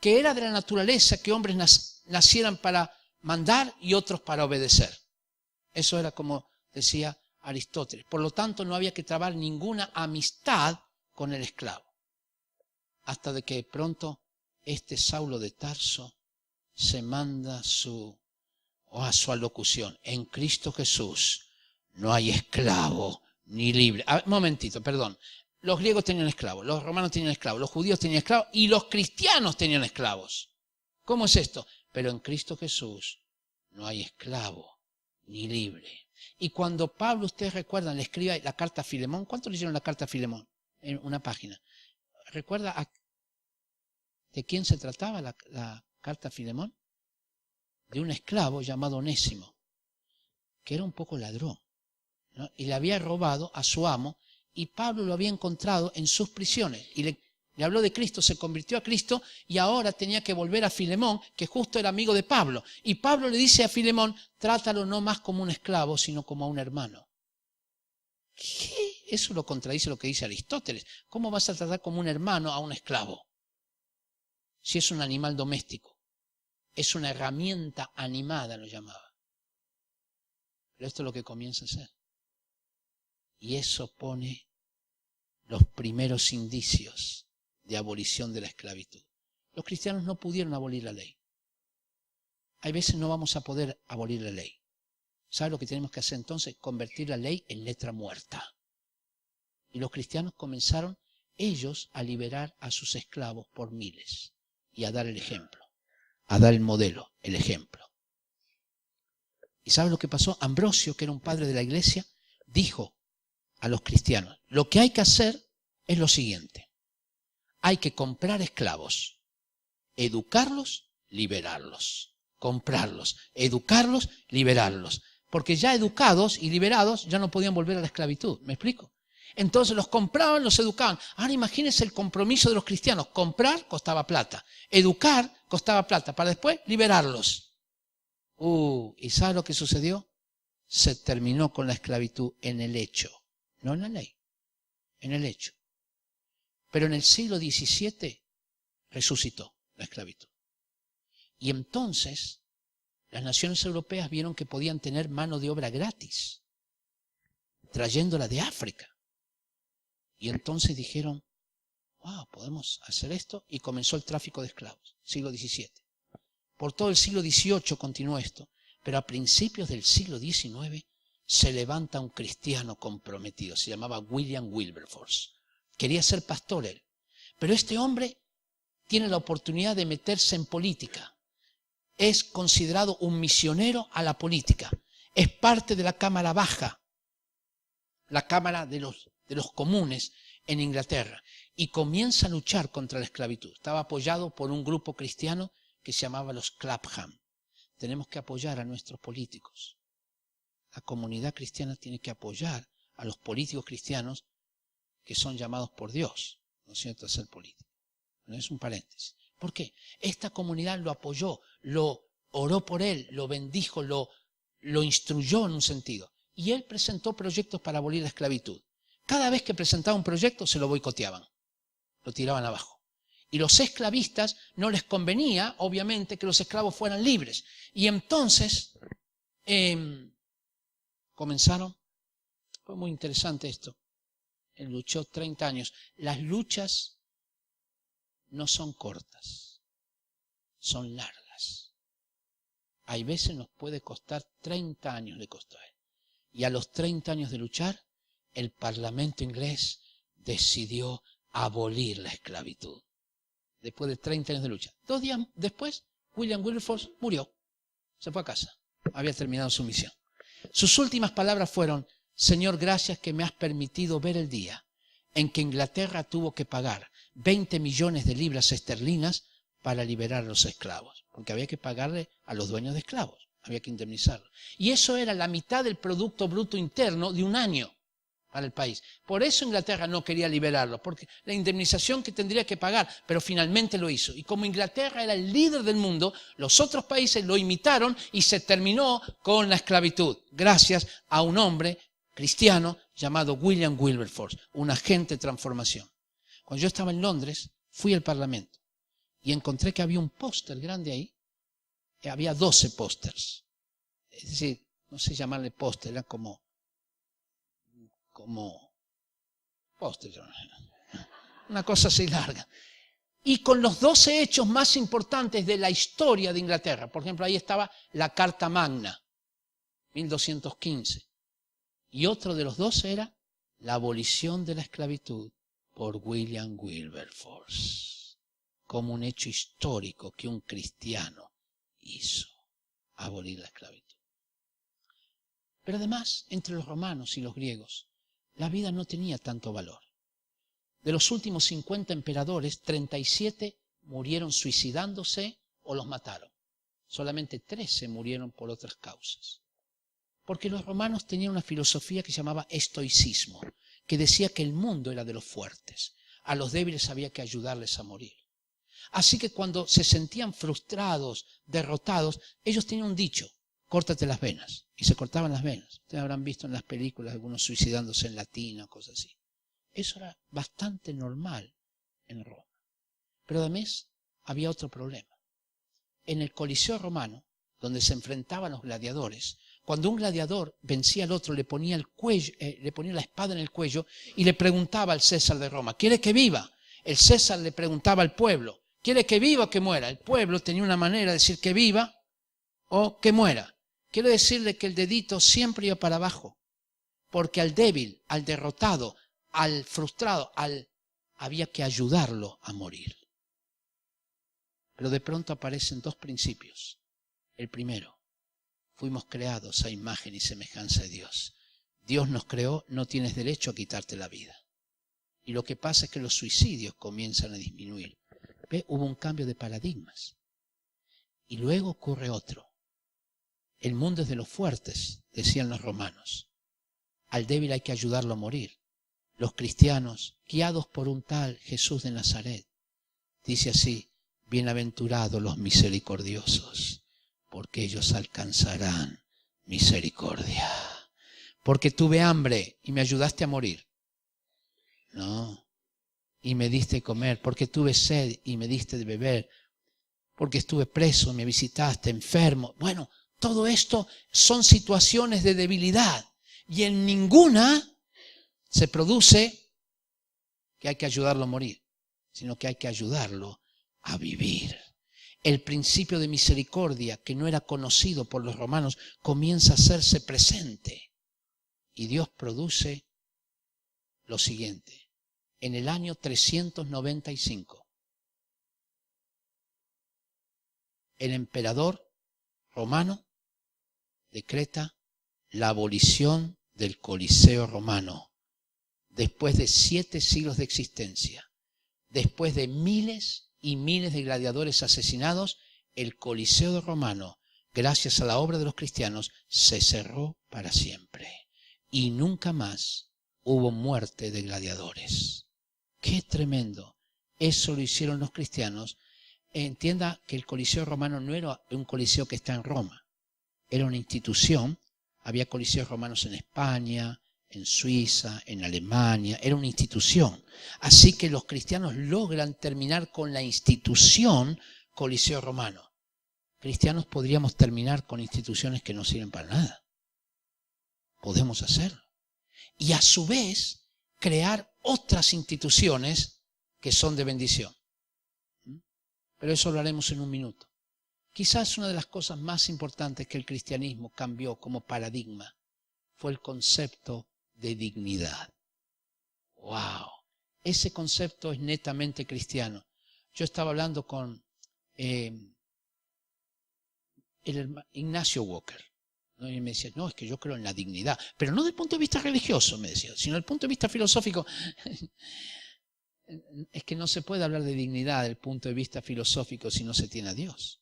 que era de la naturaleza que hombres nacieran para mandar y otros para obedecer. Eso era como decía Aristóteles. Por lo tanto, no había que trabar ninguna amistad con el esclavo. Hasta de que pronto este Saulo de Tarso se manda a su alocución. En Cristo Jesús no hay esclavo ni libre. Un momentito, perdón. Los griegos tenían esclavos, los romanos tenían esclavos, los judíos tenían esclavos y los cristianos tenían esclavos. ¿Cómo es esto? Pero en Cristo Jesús no hay esclavo ni libre. Y cuando Pablo, ustedes recuerdan, le escribe la carta a Filemón, ¿cuántos leyeron la carta a Filemón? En una página. ¿Recuerda de quién se trataba la carta a Filemón? De un esclavo llamado Onésimo, que era un poco ladrón, ¿no? Y le había robado a su amo, y Pablo lo había encontrado en sus prisiones, y le habló de Cristo, se convirtió a Cristo, y ahora tenía que volver a Filemón, que justo era amigo de Pablo. Y Pablo le dice a Filemón, trátalo no más como un esclavo, sino como a un hermano. ¿Qué? Eso lo contradice lo que dice Aristóteles. ¿Cómo vas a tratar como un hermano a un esclavo? Si es un animal doméstico. Es una herramienta animada, lo llamaba. Pero esto es lo que comienza a ser. Y eso pone los primeros indicios de abolición de la esclavitud. Los cristianos no pudieron abolir la ley. Hay veces no vamos a poder abolir la ley. ¿Sabe lo que tenemos que hacer entonces? Convertir la ley en letra muerta. Y los cristianos comenzaron ellos a liberar a sus esclavos por miles y a dar el ejemplo, a dar el modelo, el ejemplo. ¿Y sabe lo que pasó? Ambrosio, que era un padre de la iglesia, dijo a los cristianos, lo que hay que hacer es lo siguiente. Hay que comprar esclavos, educarlos, liberarlos. Comprarlos, educarlos, liberarlos. Porque ya educados y liberados ya no podían volver a la esclavitud. ¿Me explico? Entonces los compraban, los educaban. Ahora imagínense el compromiso de los cristianos. Comprar costaba plata. Educar costaba plata. Para después liberarlos. ¿Y sabe lo que sucedió? Se terminó con la esclavitud en el hecho. No en la ley. En el hecho. Pero en el siglo XVII resucitó la esclavitud. Y entonces las naciones europeas vieron que podían tener mano de obra gratis, trayéndola de África. Y entonces dijeron, wow, podemos hacer esto, y comenzó el tráfico de esclavos, siglo XVII. Por todo el siglo XVIII continuó esto, pero a principios del siglo XIX se levanta un cristiano comprometido, se llamaba William Wilberforce. Quería ser pastor él, pero este hombre tiene la oportunidad de meterse en política. Es considerado un misionero a la política. Es parte de la Cámara Baja, la Cámara de los Comunes en Inglaterra. Y comienza a luchar contra la esclavitud. Estaba apoyado por un grupo cristiano que se llamaba los Clapham. Tenemos que apoyar a nuestros políticos. La comunidad cristiana tiene que apoyar a los políticos cristianos que son llamados por Dios, ¿no es cierto?, a ser políticos. No es un paréntesis. ¿Por qué? Esta comunidad lo apoyó, lo oró por él, lo bendijo, lo instruyó en un sentido. Y él presentó proyectos para abolir la esclavitud. Cada vez que presentaba un proyecto se lo boicoteaban, lo tiraban abajo. Y los esclavistas no les convenía, obviamente, que los esclavos fueran libres. Y entonces comenzaron, fue muy interesante esto, él luchó 30 años. Las luchas no son cortas, son largas. Hay veces nos puede costar 30 años, le costó a él. Y a los 30 años de luchar, el Parlamento inglés decidió abolir la esclavitud. Después de 30 años de lucha. 2 días después, William Wilberforce murió. Se fue a casa. Había terminado su misión. Sus últimas palabras fueron, Señor, gracias que me has permitido ver el día en que Inglaterra tuvo que pagar 20 millones de libras esterlinas para liberar a los esclavos, porque había que pagarle a los dueños de esclavos, había que indemnizarlos. Y eso era la mitad del Producto Bruto Interno de un año para el país. Por eso Inglaterra no quería liberarlos, porque la indemnización que tendría que pagar, pero finalmente lo hizo. Y como Inglaterra era el líder del mundo, los otros países lo imitaron y se terminó con la esclavitud, gracias a un hombre cristiano llamado William Wilberforce, un agente de transformación. Cuando yo estaba en Londres, fui al Parlamento y encontré que había un póster grande ahí. Había 12 pósters. Es decir, no sé llamarle póster, era como póster, una cosa así larga. Y con los 12 hechos más importantes de la historia de Inglaterra. Por ejemplo, ahí estaba la Carta Magna, 1215. Y otro de los 12 era la abolición de la esclavitud por William Wilberforce, como un hecho histórico que un cristiano hizo. a abolir la esclavitud. Pero además, entre los romanos y los griegos, la vida no tenía tanto valor. De los últimos 50 emperadores, 37 murieron suicidándose o los mataron. Solamente 13 murieron por otras causas. Porque los romanos tenían una filosofía que se llamaba estoicismo, que decía que el mundo era de los fuertes. A los débiles había que ayudarles a morir. Así que cuando se sentían frustrados, derrotados, ellos tenían un dicho: córtate las venas. Y se cortaban las venas. Ustedes habrán visto en las películas algunos suicidándose en latina o cosas así. Eso era bastante normal en Roma. Pero además había otro problema. En el Coliseo romano, donde se enfrentaban los gladiadores, cuando un gladiador vencía al otro, le ponía la espada en el cuello y le preguntaba al César de Roma: ¿quiere que viva? El César le preguntaba al pueblo: ¿quiere que viva o que muera? El pueblo tenía una manera de decir que viva o que muera. Quiero decirle que el dedito siempre iba para abajo, porque al débil, al derrotado, al frustrado, había que ayudarlo a morir. Pero de pronto aparecen dos principios. El primero: fuimos creados a imagen y semejanza de Dios. Dios nos creó, no tienes derecho a quitarte la vida. Y lo que pasa es que los suicidios comienzan a disminuir. ¿Ve? Hubo un cambio de paradigmas. Y luego ocurre otro. El mundo es de los fuertes, decían los romanos. Al débil hay que ayudarlo a morir. Los cristianos, guiados por un tal Jesús de Nazaret, dice así: bienaventurados los misericordiosos, porque ellos alcanzarán misericordia. Porque tuve hambre y me ayudaste a morir. No. Y me diste de comer. Porque tuve sed y me diste de beber. Porque estuve preso, me visitaste, enfermo. Bueno, todo esto son situaciones de debilidad. Y en ninguna se produce que hay que ayudarlo a morir, sino que hay que ayudarlo a vivir. El principio de misericordia, que no era conocido por los romanos, comienza a hacerse presente. Y Dios produce lo siguiente. En el año 395, el emperador romano decreta la abolición del Coliseo romano. Después de 7 siglos de existencia, después de miles y miles de gladiadores asesinados, el Coliseo romano, gracias a la obra de los cristianos, se cerró para siempre. Y nunca más hubo muerte de gladiadores. ¡Qué tremendo! Eso lo hicieron los cristianos. Entienda que el Coliseo romano no era un coliseo que está en Roma. Era una institución. Había coliseos romanos en España, en Suiza, en Alemania. Era una institución. Así que los cristianos logran terminar con la institución Coliseo romano. Cristianos podríamos terminar con instituciones que no sirven para nada. Podemos hacerlo. Y a su vez, crear otras instituciones que son de bendición. Pero eso lo haremos en un minuto. Quizás una de las cosas más importantes que el cristianismo cambió como paradigma fue el concepto de dignidad. ¡Wow! Ese concepto es netamente cristiano. Yo estaba hablando con Ignacio Walker, ¿no? Y me decía: no, es que yo creo en la dignidad, pero no desde el punto de vista religioso, me decía, sino desde el punto de vista filosófico. Es que no se puede hablar de dignidad desde el punto de vista filosófico si no se tiene a Dios.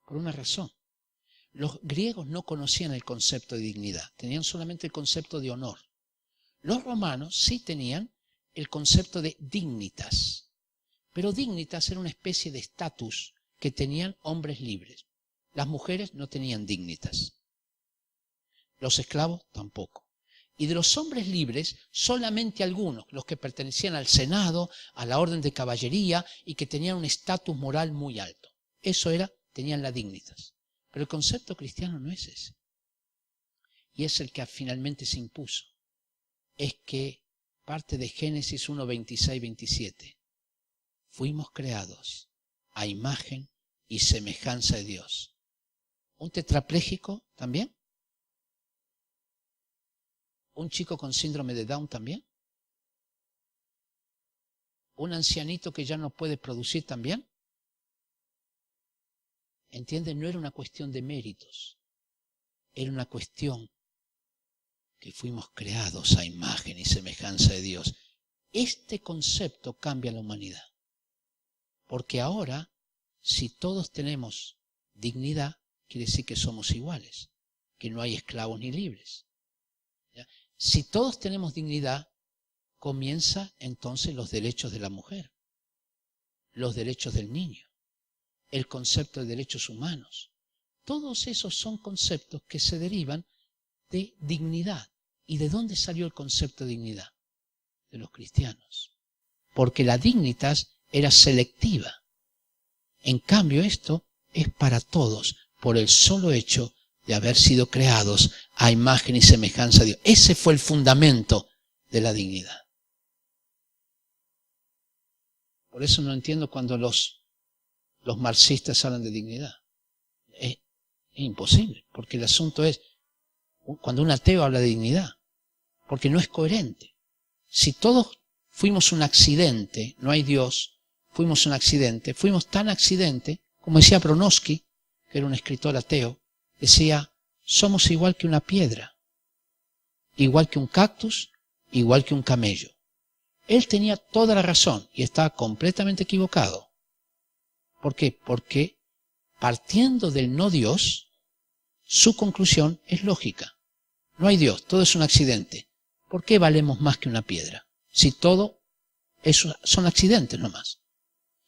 Por una razón. Los griegos no conocían el concepto de dignidad, tenían solamente el concepto de honor. Los romanos sí tenían el concepto de dignitas, pero dignitas era una especie de estatus que tenían hombres libres. Las mujeres no tenían dignitas, los esclavos tampoco. Y de los hombres libres, solamente algunos, los que pertenecían al Senado, a la orden de caballería y que tenían un estatus moral muy alto. Eso era, tenían la dignitas. Pero el concepto cristiano no es ese. Y es el que finalmente se impuso. Es que parte de Génesis 1, 26, 27. Fuimos creados a imagen y semejanza de Dios. ¿Un tetrapléjico también? ¿Un chico con síndrome de Down también? ¿Un ancianito que ya no puede producir también? ¿entienden? No era una cuestión de méritos, era una cuestión que fuimos creados a imagen y semejanza de Dios. Este concepto cambia la humanidad, porque ahora, si todos tenemos dignidad, quiere decir que somos iguales, que no hay esclavos ni libres. ¿Ya? Si todos tenemos dignidad, comienza entonces los derechos de la mujer, los derechos del niño, el concepto de derechos humanos. Todos esos son conceptos que se derivan de dignidad. ¿Y de dónde salió el concepto de dignidad? De los cristianos. Porque la dignitas era selectiva. En cambio, esto es para todos, por el solo hecho de haber sido creados a imagen y semejanza de Dios. Ese fue el fundamento de la dignidad. Por eso no entiendo cuando los marxistas hablan de dignidad. Es imposible, porque el asunto es cuando un ateo habla de dignidad, porque no es coherente. Si todos fuimos un accidente, no hay Dios, fuimos un accidente, fuimos tan accidente, como decía Bronowski, que era un escritor ateo, decía, somos igual que una piedra, igual que un cactus, igual que un camello. Él tenía toda la razón y estaba completamente equivocado. ¿Por qué? Porque partiendo del no Dios, su conclusión es lógica. No hay Dios, todo es un accidente. ¿Por qué valemos más que una piedra? Si todo eso son accidentes nomás.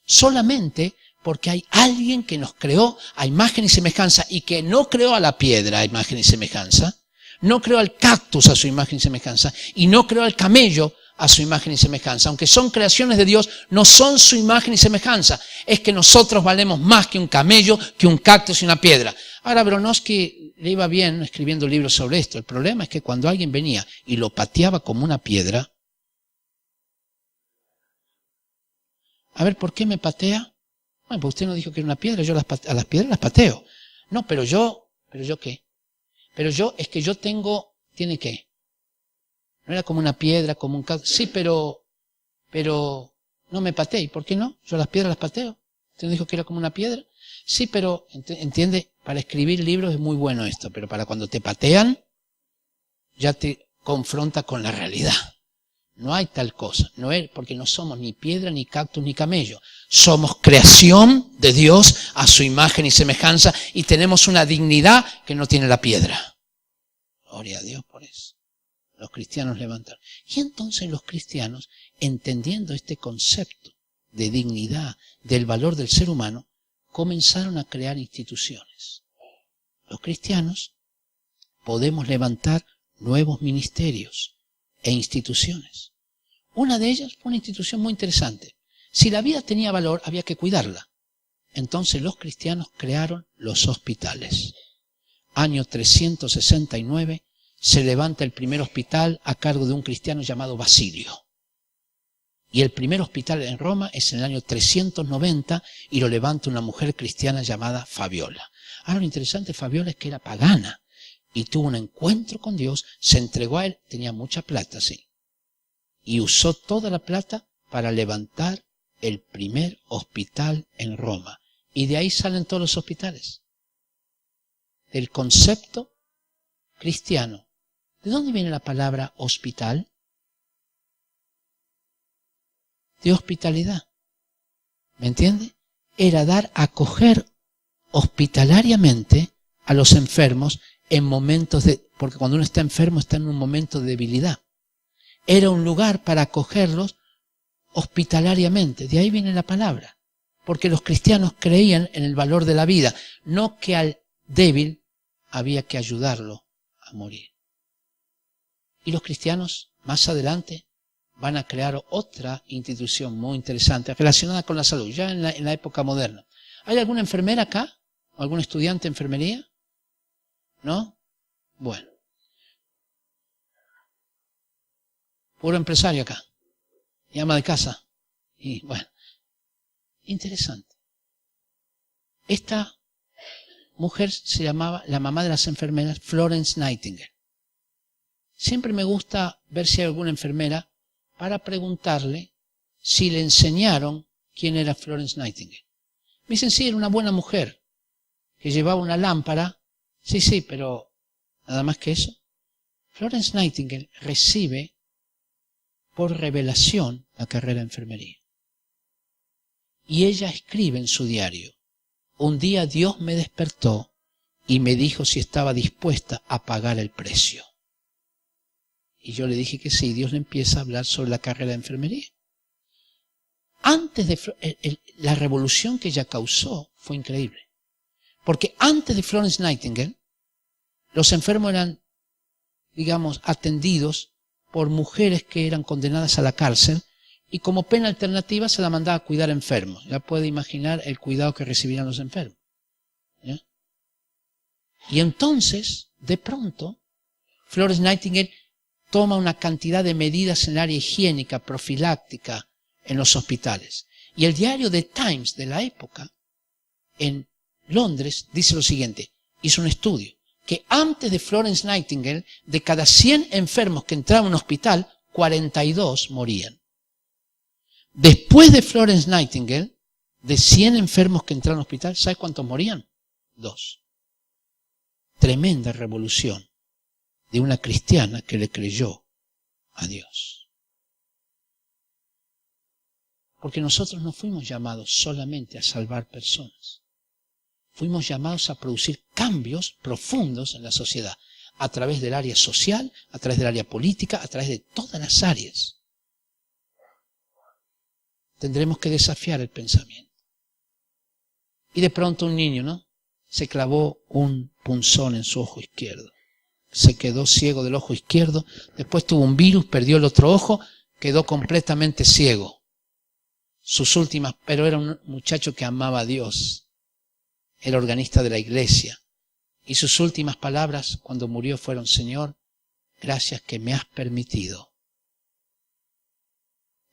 Solamente porque hay alguien que nos creó a imagen y semejanza y que no creó a la piedra a imagen y semejanza, no creó al cactus a su imagen y semejanza y no creó al camello a su imagen y semejanza. Aunque son creaciones de Dios, no son su imagen y semejanza. Es que nosotros valemos más que un camello, que un cactus y una piedra. Ahora, Bronowski le iba bien escribiendo libros sobre esto. El problema es que cuando alguien venía y lo pateaba como una piedra, a ver, ¿por qué me patea? Bueno, pues usted no dijo que era una piedra, yo a las piedras las pateo. No, pero yo ¿qué? Pero yo, es que yo tengo, ¿tiene qué? No era como una piedra, como un cactus. Sí, pero no me pateé. ¿Por qué no? Yo las piedras las pateo. ¿Usted no dijo que era como una piedra? Sí, pero, entiende, para escribir libros es muy bueno esto, pero para cuando te patean, ya te confronta con la realidad. No hay tal cosa, no es porque no somos ni piedra, ni cactus, ni camello. Somos creación de Dios a su imagen y semejanza y tenemos una dignidad que no tiene la piedra. Gloria a Dios por eso. Los cristianos levantaron. Y entonces los cristianos, entendiendo este concepto de dignidad, del valor del ser humano, comenzaron a crear instituciones. Los cristianos podemos levantar nuevos ministerios e instituciones. Una de ellas fue una institución muy interesante. Si la vida tenía valor, había que cuidarla. Entonces los cristianos crearon los hospitales. Año 369 se levanta el primer hospital a cargo de un cristiano llamado Basilio. Y el primer hospital en Roma es en el año 390 y lo levanta una mujer cristiana llamada Fabiola. Ahora lo interesante de Fabiola es que era pagana y tuvo un encuentro con Dios, se entregó a él, tenía mucha plata, sí. Y usó toda la plata para levantar el primer hospital en Roma. Y de ahí salen todos los hospitales. Del concepto cristiano. ¿De dónde viene la palabra hospital? De hospitalidad. ¿Me entiende? Era dar a acoger hospitalariamente a los enfermos en momentos de... Porque cuando uno está enfermo está en un momento de debilidad. Era un lugar para acogerlos hospitalariamente. De ahí viene la palabra. Porque los cristianos creían en el valor de la vida. No que al débil había que ayudarlo a morir. Y los cristianos, más adelante, van a crear otra institución muy interesante relacionada con la salud, ya en la época moderna. ¿Hay alguna enfermera acá? ¿Algún estudiante de enfermería? ¿No? Bueno. Puro empresario acá. Y ama de casa. Y bueno. Interesante. Esta mujer se llamaba, la mamá de las enfermeras, Florence Nightingale. Siempre me gusta ver si hay alguna enfermera para preguntarle si le enseñaron quién era Florence Nightingale. Me dicen, sí, era una buena mujer. que llevaba una lámpara. Sí, pero nada más que eso. Florence Nightingale recibe por revelación la carrera de enfermería. Y ella escribe en su diario: un día Dios me despertó y me dijo si estaba dispuesta a pagar el precio. Y yo le dije que sí. Dios le empieza a hablar sobre la carrera de enfermería. Antes de la revolución que ella causó fue increíble. Porque antes de Florence Nightingale, los enfermos eran, digamos, atendidos por mujeres que eran condenadas a la cárcel, y como pena alternativa se la mandaba a cuidar enfermos. Ya puede imaginar el cuidado que recibían los enfermos. ¿Ya? Y entonces, de pronto, Florence Nightingale toma una cantidad de medidas en el área higiénica, profiláctica, en los hospitales. Y el diario The Times de la época, en Londres, dice lo siguiente: hizo un estudio, que antes de Florence Nightingale, de cada 100 enfermos que entraban a un hospital, 42 morían. Después de Florence Nightingale, de 100 enfermos que entraron al hospital, ¿sabe cuántos morían? 2. Tremenda revolución de una cristiana que le creyó a Dios. Porque nosotros no fuimos llamados solamente a salvar personas. Fuimos llamados a producir cambios profundos en la sociedad, a través del área social, a través del área política, a través de todas las áreas. Tendremos que desafiar el pensamiento. Y de pronto un niño, ¿no?, se clavó un punzón en su ojo izquierdo. Se quedó ciego del ojo izquierdo, después tuvo un virus, perdió el otro ojo, quedó completamente ciego. Pero era un muchacho que amaba a Dios, era organista de la iglesia, y sus últimas palabras cuando murió fueron: Señor, gracias que me has permitido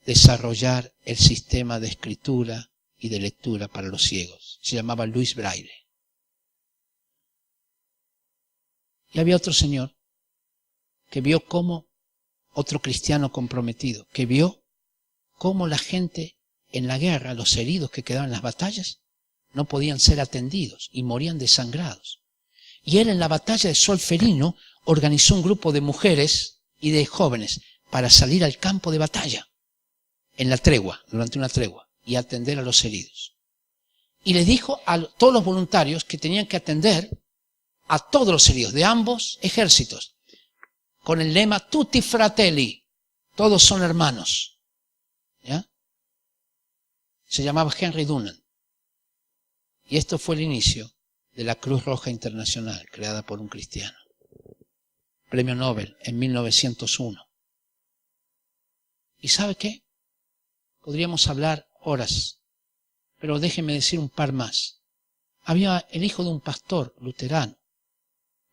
desarrollar el sistema de escritura y de lectura para los ciegos. Se llamaba Louis Braille. Y había otro señor que vio cómo, otro cristiano comprometido, que vio cómo la gente en la guerra, los heridos que quedaban en las batallas, no podían ser atendidos y morían desangrados. Y él, en la batalla de Solferino, organizó un grupo de mujeres y de jóvenes para salir al campo de batalla, en la tregua, durante una tregua, y atender a los heridos. Y les dijo a todos los voluntarios que tenían que atender a todos los heridos de ambos ejércitos, con el lema Tutti Fratelli, todos son hermanos. ¿Ya? Se llamaba Henry Dunant. Y esto fue el inicio de la Cruz Roja Internacional, creada por un cristiano. Premio Nobel en 1901. ¿Y sabe qué? Podríamos hablar horas, pero déjeme decir un par más. Había el hijo de un pastor luterano.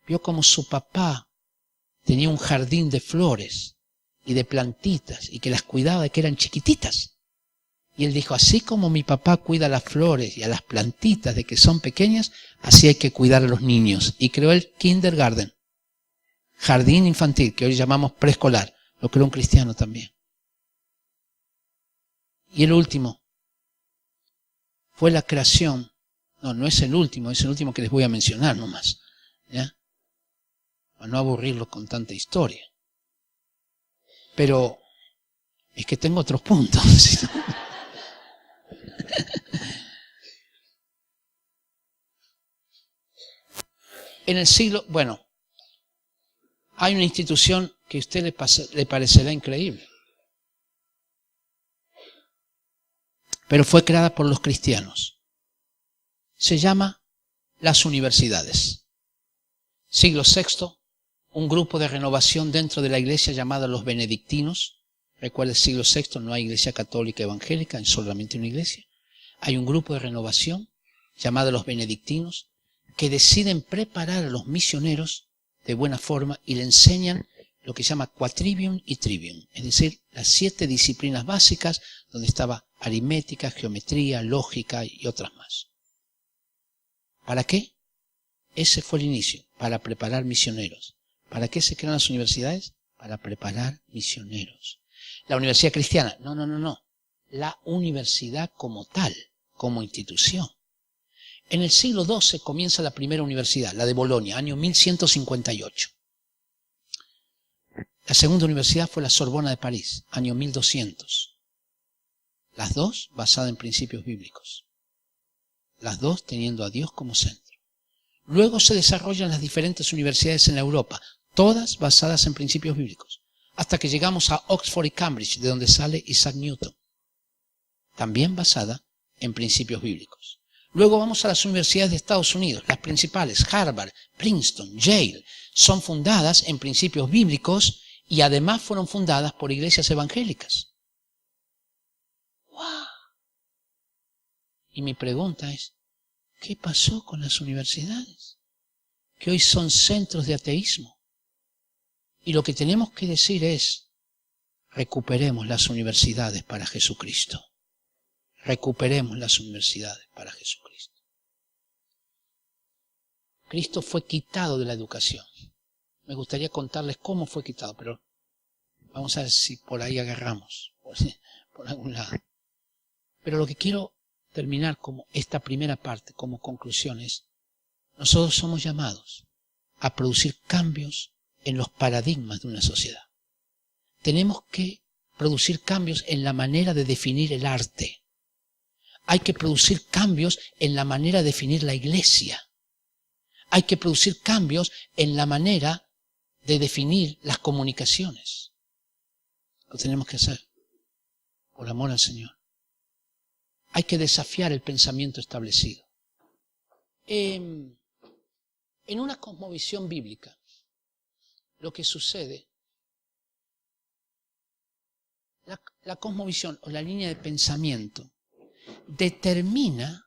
Vio como su papá tenía un jardín de flores y de plantitas y que las cuidaba de que eran chiquititas. Y él dijo: así como mi papá cuida a las flores y a las plantitas de que son pequeñas, así hay que cuidar a los niños. Y creó el kindergarten, jardín infantil, que hoy llamamos preescolar. Lo creó un cristiano también. Y el último fue la creación. No es el último, es el último que les voy a mencionar nomás, ¿ya? Para no aburrirlos con tanta historia. Pero es que tengo otros puntos. En el siglo, hay una institución que a usted le parecerá increíble, pero fue creada por los cristianos. Se llama las universidades. Siglo VI, un grupo de renovación dentro de la iglesia llamada los benedictinos. Recuerda, el siglo VI no hay iglesia católica evangélica, hay solamente una iglesia. Hay un grupo de renovación llamado los benedictinos que deciden preparar a los misioneros de buena forma y le enseñan lo que se llama quadrivium y trivium, es decir, las 7 disciplinas básicas donde estaba aritmética, geometría, lógica y otras más. ¿Para qué? Ese fue el inicio, para preparar misioneros. ¿Para qué se crean las universidades? Para preparar misioneros. La universidad cristiana, no. La universidad como tal, como institución. En el siglo XII comienza la primera universidad, la de Bolonia, año 1158. La segunda universidad fue la Sorbona de París, año 1200. Las dos basadas en principios bíblicos. Las dos teniendo a Dios como centro. Luego se desarrollan las diferentes universidades en Europa, todas basadas en principios bíblicos, hasta que llegamos a Oxford y Cambridge, de donde sale Isaac Newton, también basada en principios bíblicos. Luego vamos a las universidades de Estados Unidos, las principales, Harvard, Princeton, Yale, son fundadas en principios bíblicos y además fueron fundadas por iglesias evangélicas. ¡Wow! Y mi pregunta es, ¿qué pasó con las universidades? Que hoy son centros de ateísmo. Y lo que tenemos que decir es, recuperemos las universidades para Jesucristo. Recuperemos las universidades para Jesucristo. Cristo fue quitado de la educación. Me gustaría contarles cómo fue quitado, pero vamos a ver si por ahí agarramos, por algún lado. Pero lo que quiero terminar como esta primera parte, como conclusión es, nosotros somos llamados a producir cambios en los paradigmas de una sociedad. Tenemos que producir cambios en la manera de definir el arte. Hay que producir cambios en la manera de definir la iglesia. Hay que producir cambios en la manera de definir las comunicaciones. Lo tenemos que hacer por amor al Señor. Hay que desafiar el pensamiento establecido. En una cosmovisión bíblica, lo que sucede, la cosmovisión o la línea de pensamiento determina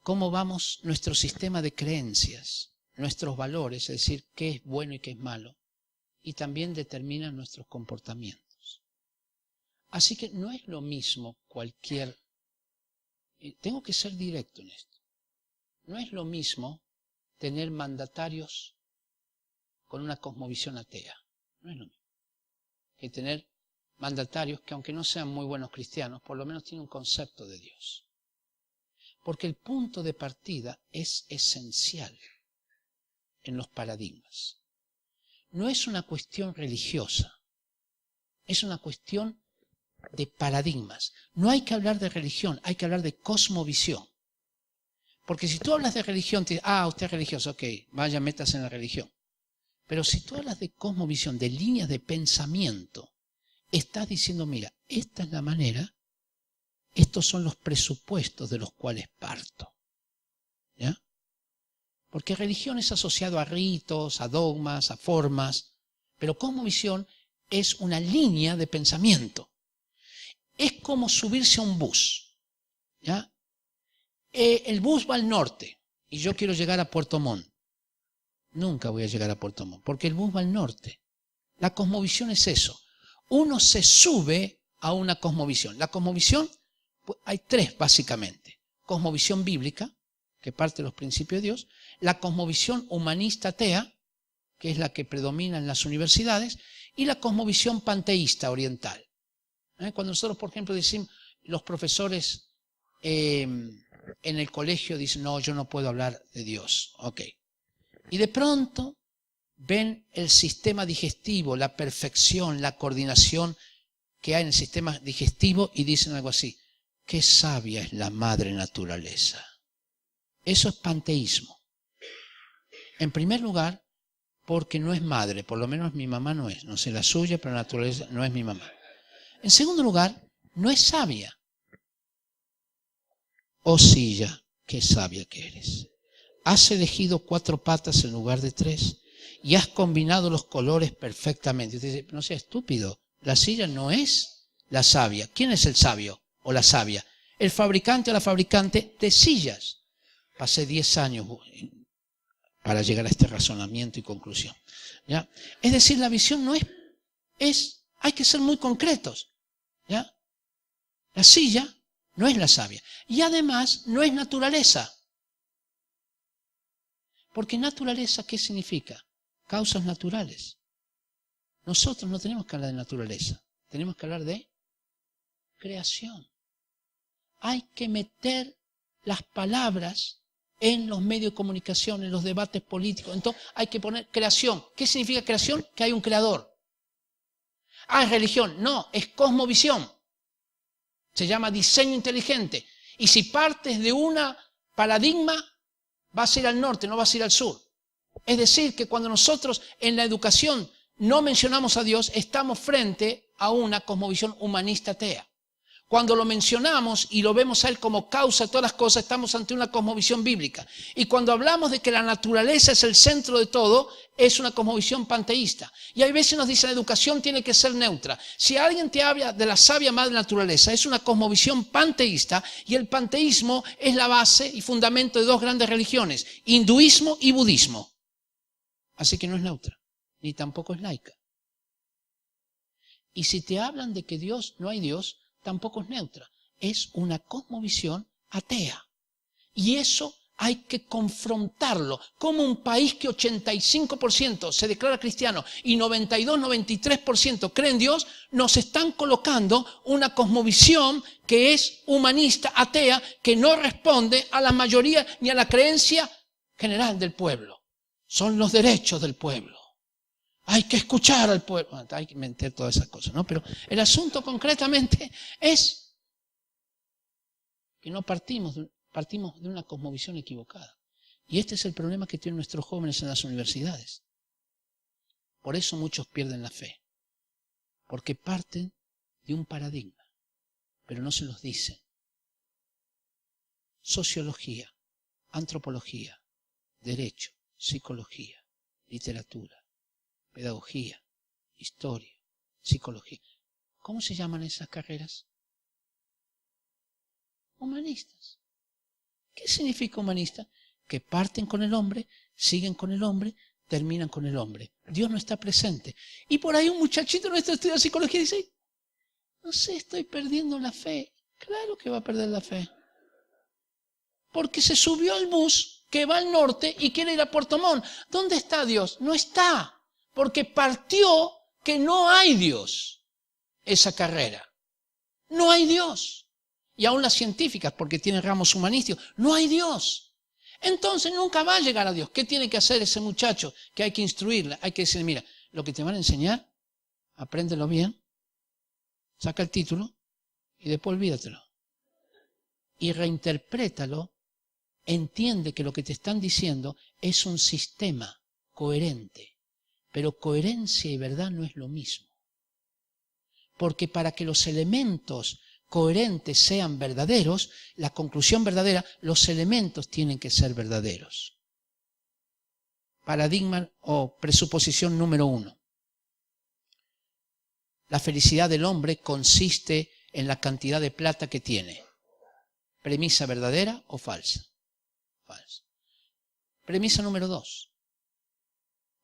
cómo vamos nuestro sistema de creencias, nuestros valores, es decir, qué es bueno y qué es malo, y también determina nuestros comportamientos. Así que no es lo mismo tengo que ser directo en esto, no es lo mismo tener mandatarios con una cosmovisión atea, no es lo mismo que tener mandatarios que aunque no sean muy buenos cristianos, por lo menos tienen un concepto de Dios. Porque el punto de partida es esencial en los paradigmas. No es una cuestión religiosa, es una cuestión de paradigmas. No hay que hablar de religión, hay que hablar de cosmovisión. Porque si tú hablas de religión, usted es religioso, ok, vaya, métase en la religión. Pero si tú hablas de cosmovisión, de líneas de pensamiento, estás diciendo, mira, esta es la manera, estos son los presupuestos de los cuales parto. ¿Ya? Porque religión es asociado a ritos, a dogmas, a formas, pero cosmovisión es una línea de pensamiento. Es como subirse a un bus. ¿Ya? El bus va al norte y yo quiero llegar a Puerto Montt. Nunca voy a llegar a Puerto Montt, porque el bus va al norte. La cosmovisión es eso. Uno se sube a una cosmovisión. La cosmovisión, pues, hay tres básicamente. Cosmovisión bíblica, que parte de los principios de Dios. La cosmovisión humanista atea, que es la que predomina en las universidades. Y la cosmovisión panteísta oriental. Cuando nosotros, por ejemplo, decimos, los profesores en el colegio dicen, no, yo no puedo hablar de Dios. Ok. Y de pronto ven el sistema digestivo, la perfección, la coordinación que hay en el sistema digestivo y dicen algo así, qué sabia es la madre naturaleza. Eso es panteísmo. En primer lugar, porque no es madre, por lo menos mi mamá no es, no sé la suya, pero la naturaleza no es mi mamá. En segundo lugar, no es sabia. Oh silla, qué sabia que eres. Has elegido 4 patas en lugar de 3 y has combinado los colores perfectamente. Usted dice, no sea estúpido, la silla no es la sabia. ¿Quién es el sabio o la sabia? El fabricante o la fabricante de sillas. Pasé 10 años para llegar a este razonamiento y conclusión. ¿Ya? Es decir, la visión no es, hay que ser muy concretos. ¿Ya? La silla no es la sabia. Y además no es naturaleza. Porque naturaleza, ¿qué significa? Causas naturales. Nosotros no tenemos que hablar de naturaleza, tenemos que hablar de creación. Hay que meter las palabras en los medios de comunicación, en los debates políticos. Entonces hay que poner creación. ¿Qué significa creación? Que hay un creador. Ah, es religión. No, es cosmovisión. Se llama diseño inteligente. Y si partes de una paradigma, vas a ir al norte, no vas a ir al sur. Es decir, que cuando nosotros en la educación no mencionamos a Dios, estamos frente a una cosmovisión humanista atea. Cuando lo mencionamos y lo vemos a Él como causa de todas las cosas, estamos ante una cosmovisión bíblica. Y cuando hablamos de que la naturaleza es el centro de todo, es una cosmovisión panteísta. Y hay veces nos dicen la educación tiene que ser neutra. Si alguien te habla de la sabia madre naturaleza, es una cosmovisión panteísta, y el panteísmo es la base y fundamento de dos grandes religiones, hinduismo y budismo. Así que no es neutra, ni tampoco es laica. Y si te hablan de que Dios, no hay Dios, tampoco es neutra. Es una cosmovisión atea. Y eso hay que confrontarlo. Como un país que 85% se declara cristiano y 93% cree en Dios, nos están colocando una cosmovisión que es humanista, atea, que no responde a la mayoría ni a la creencia general del pueblo. Son los derechos del pueblo. Hay que escuchar al pueblo. Hay que meter todas esas cosas, ¿no? Pero el asunto concretamente es que no partimos de una cosmovisión equivocada. Y este es el problema que tienen nuestros jóvenes en las universidades. Por eso muchos pierden la fe. Porque parten de un paradigma, pero no se los dicen. Sociología, antropología, derecho, psicología, literatura, pedagogía, historia, psicología. ¿Cómo se llaman esas carreras? Humanistas. ¿Qué significa humanista? Que parten con el hombre, siguen con el hombre, terminan con el hombre. Dios no está presente. Y por ahí un muchachito nuestro estudia psicología y dice, no sé, estoy perdiendo la fe. Claro que va a perder la fe. Porque se subió al bus que va al norte y quiere ir a Puerto Montt. ¿Dónde está Dios? No está. Porque partió que no hay Dios, esa carrera. No hay Dios. Y aún las científicas, porque tienen ramos humanísticos, no hay Dios. Entonces nunca va a llegar a Dios. ¿Qué tiene que hacer ese muchacho? Que hay que instruirle, hay que decirle, mira, lo que te van a enseñar, apréndelo bien, saca el título y después olvídatelo. Y reinterprétalo, entiende que lo que te están diciendo es un sistema coherente. Pero coherencia y verdad no es lo mismo. Porque para que los elementos coherentes sean verdaderos, la conclusión verdadera, los elementos tienen que ser verdaderos. Paradigma o presuposición número 1. La felicidad del hombre consiste en la cantidad de plata que tiene. ¿Premisa verdadera o falsa? Falsa. Premisa número 2.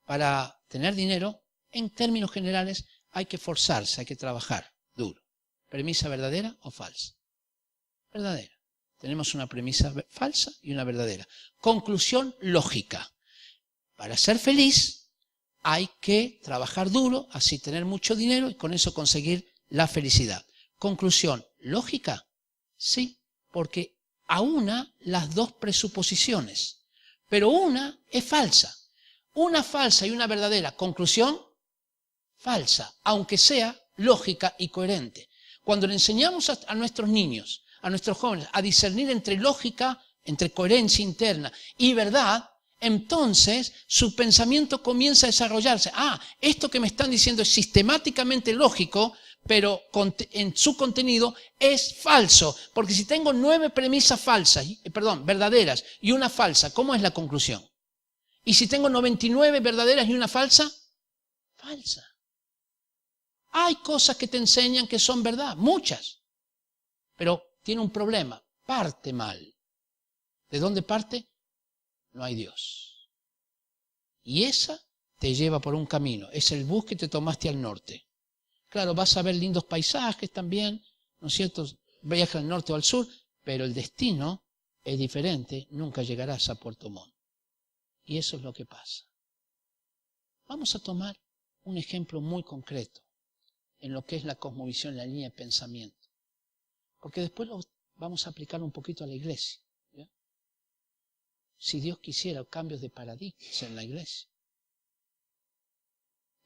Para tener dinero, en términos generales, hay que forzarse, hay que trabajar duro. ¿Premisa verdadera o falsa? Verdadera. Tenemos una premisa falsa y una verdadera. Conclusión lógica. Para ser feliz hay que trabajar duro, así tener mucho dinero y con eso conseguir la felicidad. Conclusión lógica, sí, porque aúna las dos presuposiciones, pero una es falsa. Una falsa y una verdadera. Conclusión falsa, aunque sea lógica y coherente. Cuando le enseñamos a nuestros niños, a nuestros jóvenes, a discernir entre lógica, entre coherencia interna y verdad, entonces su pensamiento comienza a desarrollarse. Ah, esto que me están diciendo es sistemáticamente lógico, pero en su contenido es falso. Porque si tengo 9 premisas verdaderas y una falsa, ¿cómo es la conclusión? Y si tengo 99 verdaderas y una falsa, falsa. Hay cosas que te enseñan que son verdad, muchas, pero tiene un problema, parte mal. ¿De dónde parte? No hay Dios. Y esa te lleva por un camino, es el bus que te tomaste al norte. Claro, vas a ver lindos paisajes también, ¿no es cierto? Viajas al norte o al sur, pero el destino es diferente, nunca llegarás a Puerto Montt. Y eso es lo que pasa. Vamos a tomar un ejemplo muy concreto en lo que es la cosmovisión, la línea de pensamiento. Porque después lo vamos a aplicar un poquito a la iglesia. si Dios quisiera, cambios de paradigmas en la iglesia.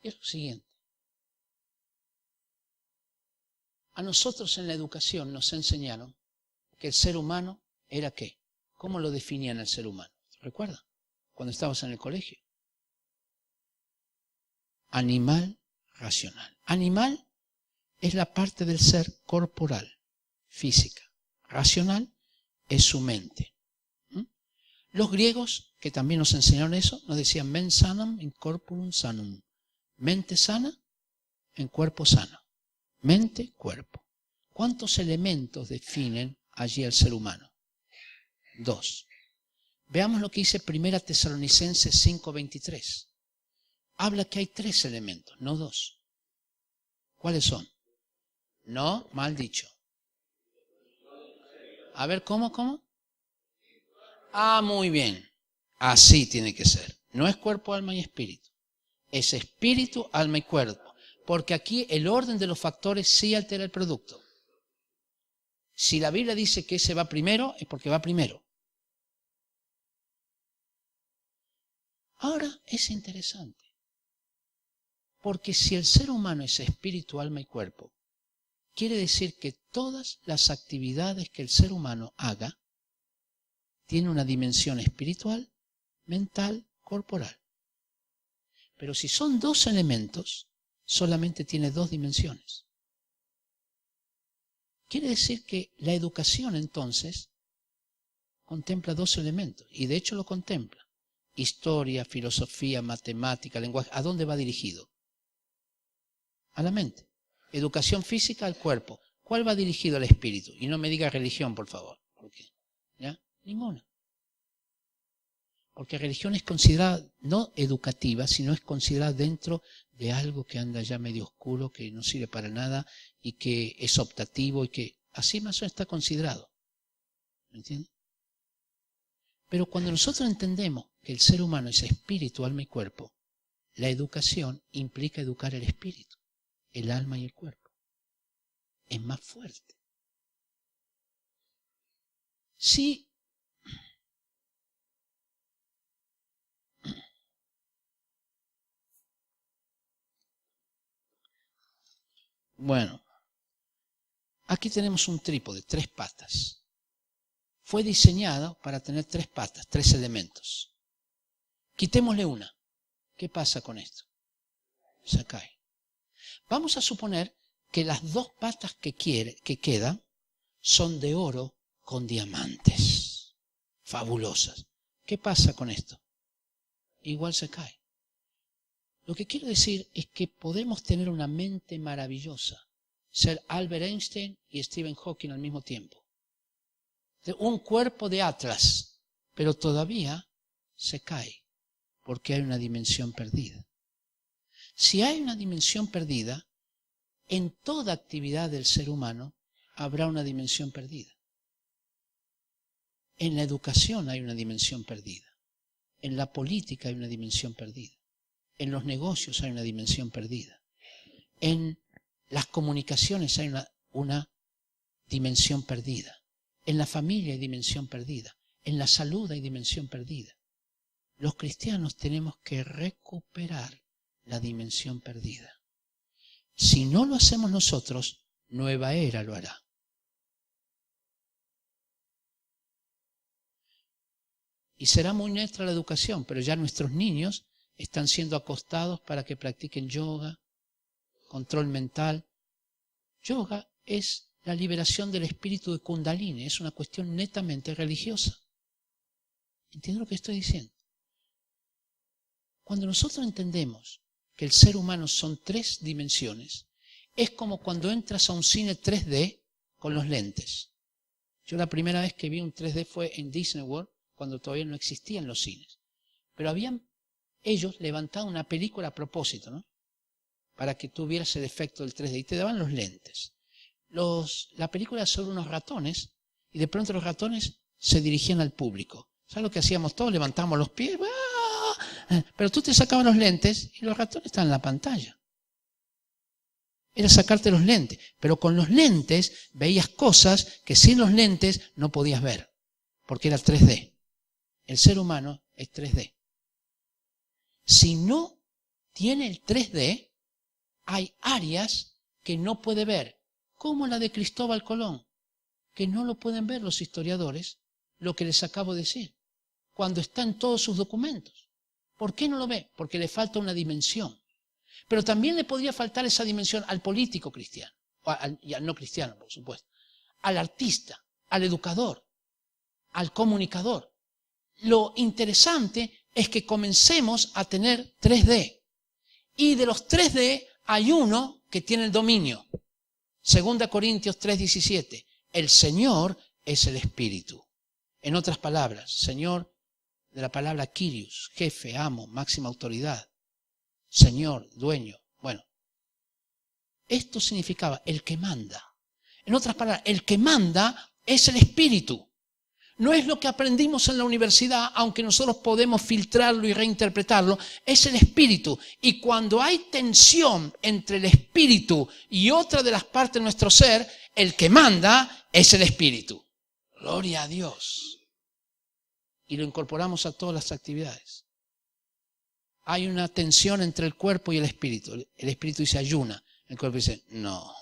Es lo siguiente. A nosotros en la educación nos enseñaron que el ser humano era ¿qué? ¿Cómo lo definían el ser humano? ¿Recuerda? Cuando estabas en el colegio. Animal racional. Animal es la parte del ser corporal, física. Racional es su mente. Los griegos, que también nos enseñaron eso, nos decían mens sanam in corporum sanum. Mente sana en cuerpo sano. Mente, cuerpo. ¿Cuántos elementos definen allí al ser humano? 2. Veamos lo que dice 1 Tesalonicenses 5:23. Habla que hay 3 elementos, no 2. ¿Cuáles son? No, mal dicho. A ver, ¿cómo? Ah, muy bien. Así tiene que ser. No es cuerpo, alma y espíritu. Es espíritu, alma y cuerpo. Porque aquí el orden de los factores sí altera el producto. Si la Biblia dice que ese va primero, es porque va primero. Ahora es interesante. Porque si el ser humano es espíritu, alma y cuerpo, quiere decir que todas las actividades que el ser humano haga tienen una dimensión espiritual, mental, corporal. Pero si son 2 elementos, solamente tiene 2 dimensiones. Quiere decir que la educación entonces contempla 2 elementos, y de hecho lo contempla. Historia, filosofía, matemática, lenguaje. ¿A dónde va dirigido? A la mente. Educación física al cuerpo. ¿Cuál va dirigido al espíritu? Y no me diga religión, por favor. ¿Por qué? ¿Ya? Ninguna. Porque religión es considerada no educativa, sino es considerada dentro de algo que anda ya medio oscuro, que no sirve para nada y que es optativo y que así más o menos está considerado. ¿Me entiende? Pero cuando nosotros entendemos que el ser humano es espíritu, alma y cuerpo, la educación implica educar el espíritu, el alma y el cuerpo. Es más fuerte. Sí. Bueno, aquí tenemos un trípode, 3 patas. Fue diseñado para tener 3 patas, 3 elementos. Quitémosle una. ¿Qué pasa con esto? Se cae. Vamos a suponer que las 2 patas que quedan son de oro con diamantes. Fabulosas. ¿Qué pasa con esto? Igual se cae. Lo que quiero decir es que podemos tener una mente maravillosa, ser Albert Einstein y Stephen Hawking al mismo tiempo. Un cuerpo de Atlas, pero todavía se cae porque hay una dimensión perdida. Si hay una dimensión perdida, en toda actividad del ser humano habrá una dimensión perdida. En la educación hay una dimensión perdida. En la política hay una dimensión perdida. En los negocios hay una dimensión perdida. En las comunicaciones hay una dimensión perdida. En la familia hay dimensión perdida. En la salud hay dimensión perdida. Los cristianos tenemos que recuperar la dimensión perdida. Si no lo hacemos nosotros, Nueva Era lo hará. Y será muy nuestra la educación, pero ya nuestros niños están siendo acostados para que practiquen yoga, control mental. Yoga es la liberación del espíritu de Kundalini, es una cuestión netamente religiosa. ¿Entienden lo que estoy diciendo? Cuando nosotros entendemos que el ser humano son 3 dimensiones, es como cuando entras a un cine 3D con los lentes. Yo la primera vez que vi un 3D fue en Disney World, cuando todavía no existían los cines. Pero habían ellos levantado una película a propósito, ¿no? Para que tuvieras el efecto del 3D y te daban los lentes. La película era sobre unos ratones y de pronto los ratones se dirigían al público. ¿Sabes lo que hacíamos todos? Levantábamos los pies, ¡ah! Pero tú te sacabas los lentes y los ratones estaban en la pantalla. Era sacarte los lentes, pero con los lentes veías cosas que sin los lentes no podías ver, porque era 3D. El ser humano es 3D. Si no tiene el 3D, hay áreas que no puede ver, como la de Cristóbal Colón, que no lo pueden ver los historiadores, lo que les acabo de decir, cuando está en todos sus documentos. ¿Por qué no lo ve? Porque le falta una dimensión. Pero también le podría faltar esa dimensión al político cristiano, y al no cristiano, por supuesto, al artista, al educador, al comunicador. Lo interesante es que comencemos a tener 3D. Y de los 3D hay uno que tiene el dominio. 2 Corintios 3:17. El Señor es el Espíritu. En otras palabras, Señor, de la palabra Kyrios, jefe, amo, máxima autoridad. Señor, dueño. Bueno, esto significaba el que manda. En otras palabras, el que manda es el Espíritu. No es lo que aprendimos en la universidad, aunque nosotros podemos filtrarlo y reinterpretarlo, es el Espíritu. Y cuando hay tensión entre el Espíritu y otra de las partes de nuestro ser, el que manda es el Espíritu. Gloria a Dios. Y lo incorporamos a todas las actividades. Hay una tensión entre el cuerpo y el espíritu. El espíritu dice ayuna, el cuerpo dice no.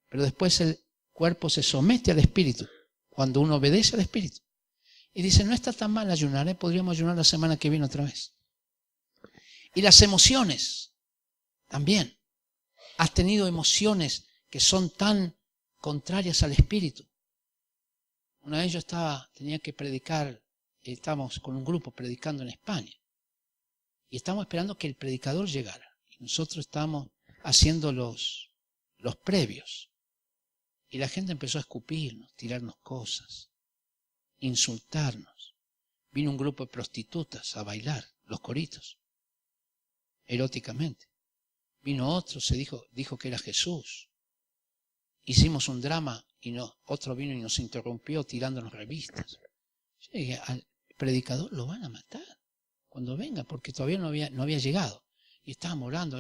Pero después el cuerpo se somete al espíritu cuando uno obedece al espíritu. Y dice, no está tan mal ayunar, podríamos ayunar la semana que viene otra vez. Y las emociones también. Has tenido emociones que son tan contrarias al espíritu. Una vez yo tenía que predicar, estábamos con un grupo predicando en España. Y estábamos esperando que el predicador llegara. Y nosotros estábamos haciendo los previos. Y la gente empezó a escupirnos, tirarnos cosas, insultarnos. Vino un grupo de prostitutas a bailar, los coritos, eróticamente. Vino otro, dijo que era Jesús. Hicimos un drama y otro vino y nos interrumpió tirándonos revistas. Yo dije, al predicador lo van a matar cuando venga, porque todavía no había llegado. Y estábamos orando.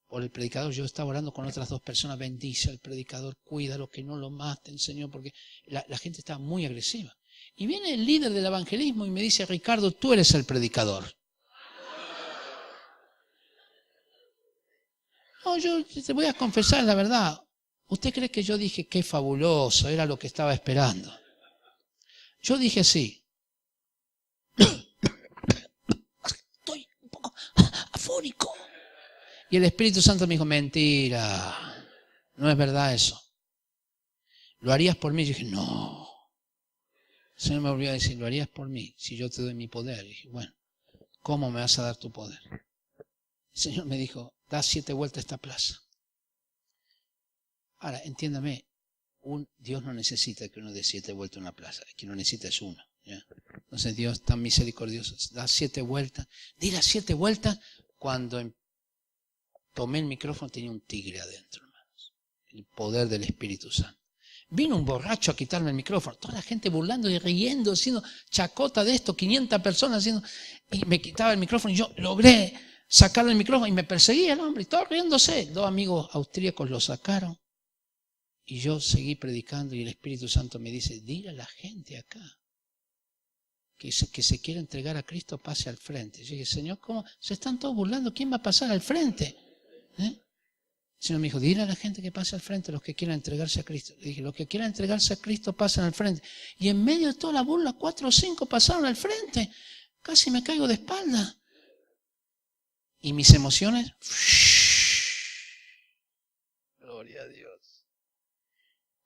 Por el predicador, yo estaba orando con otras 2 personas, bendice al predicador, cuídalo, que no lo maten, Señor, porque la gente estaba muy agresiva. Y viene el líder del evangelismo y me dice, Ricardo, tú eres el predicador. No, yo te voy a confesar la verdad. ¿Usted cree que yo dije qué fabuloso, era lo que estaba esperando? Yo dije sí. Estoy un poco afónico. Y el Espíritu Santo me dijo, mentira, no es verdad eso. ¿Lo harías por mí? Yo dije, no. El Señor me volvió a decir, ¿lo harías por mí si yo te doy mi poder? Y dije, bueno, ¿cómo me vas a dar tu poder? El Señor me dijo, da 7 vueltas a esta plaza. Ahora, entiéndame, Dios no necesita que uno dé 7 vueltas a una plaza, el que no necesita es uno. ¿Ya? Entonces Dios tan misericordioso, da 7 vueltas, di las 7 vueltas. Cuando tomé el micrófono tenía un tigre adentro, hermanos. El poder del Espíritu Santo. Vino un borracho a quitarme el micrófono, toda la gente burlando y riendo, haciendo chacota de esto, 500 personas haciendo, y me quitaba el micrófono y yo logré sacarle el micrófono y me perseguía el hombre, y todos riéndose. 2 amigos austríacos lo sacaron y yo seguí predicando y el Espíritu Santo me dice, dile a la gente acá que se quiere entregar a Cristo, pase al frente. Yo dije, Señor, ¿cómo? Se están todos burlando, ¿quién va a pasar al frente? El Señor me dijo, dile a la gente que pase al frente, los que quieran entregarse a Cristo. Le dije, los que quieran entregarse a Cristo pasen al frente. Y en medio de toda la burla, 4 o 5 pasaron al frente. Casi me caigo de espalda. Y mis emociones, gloria a Dios.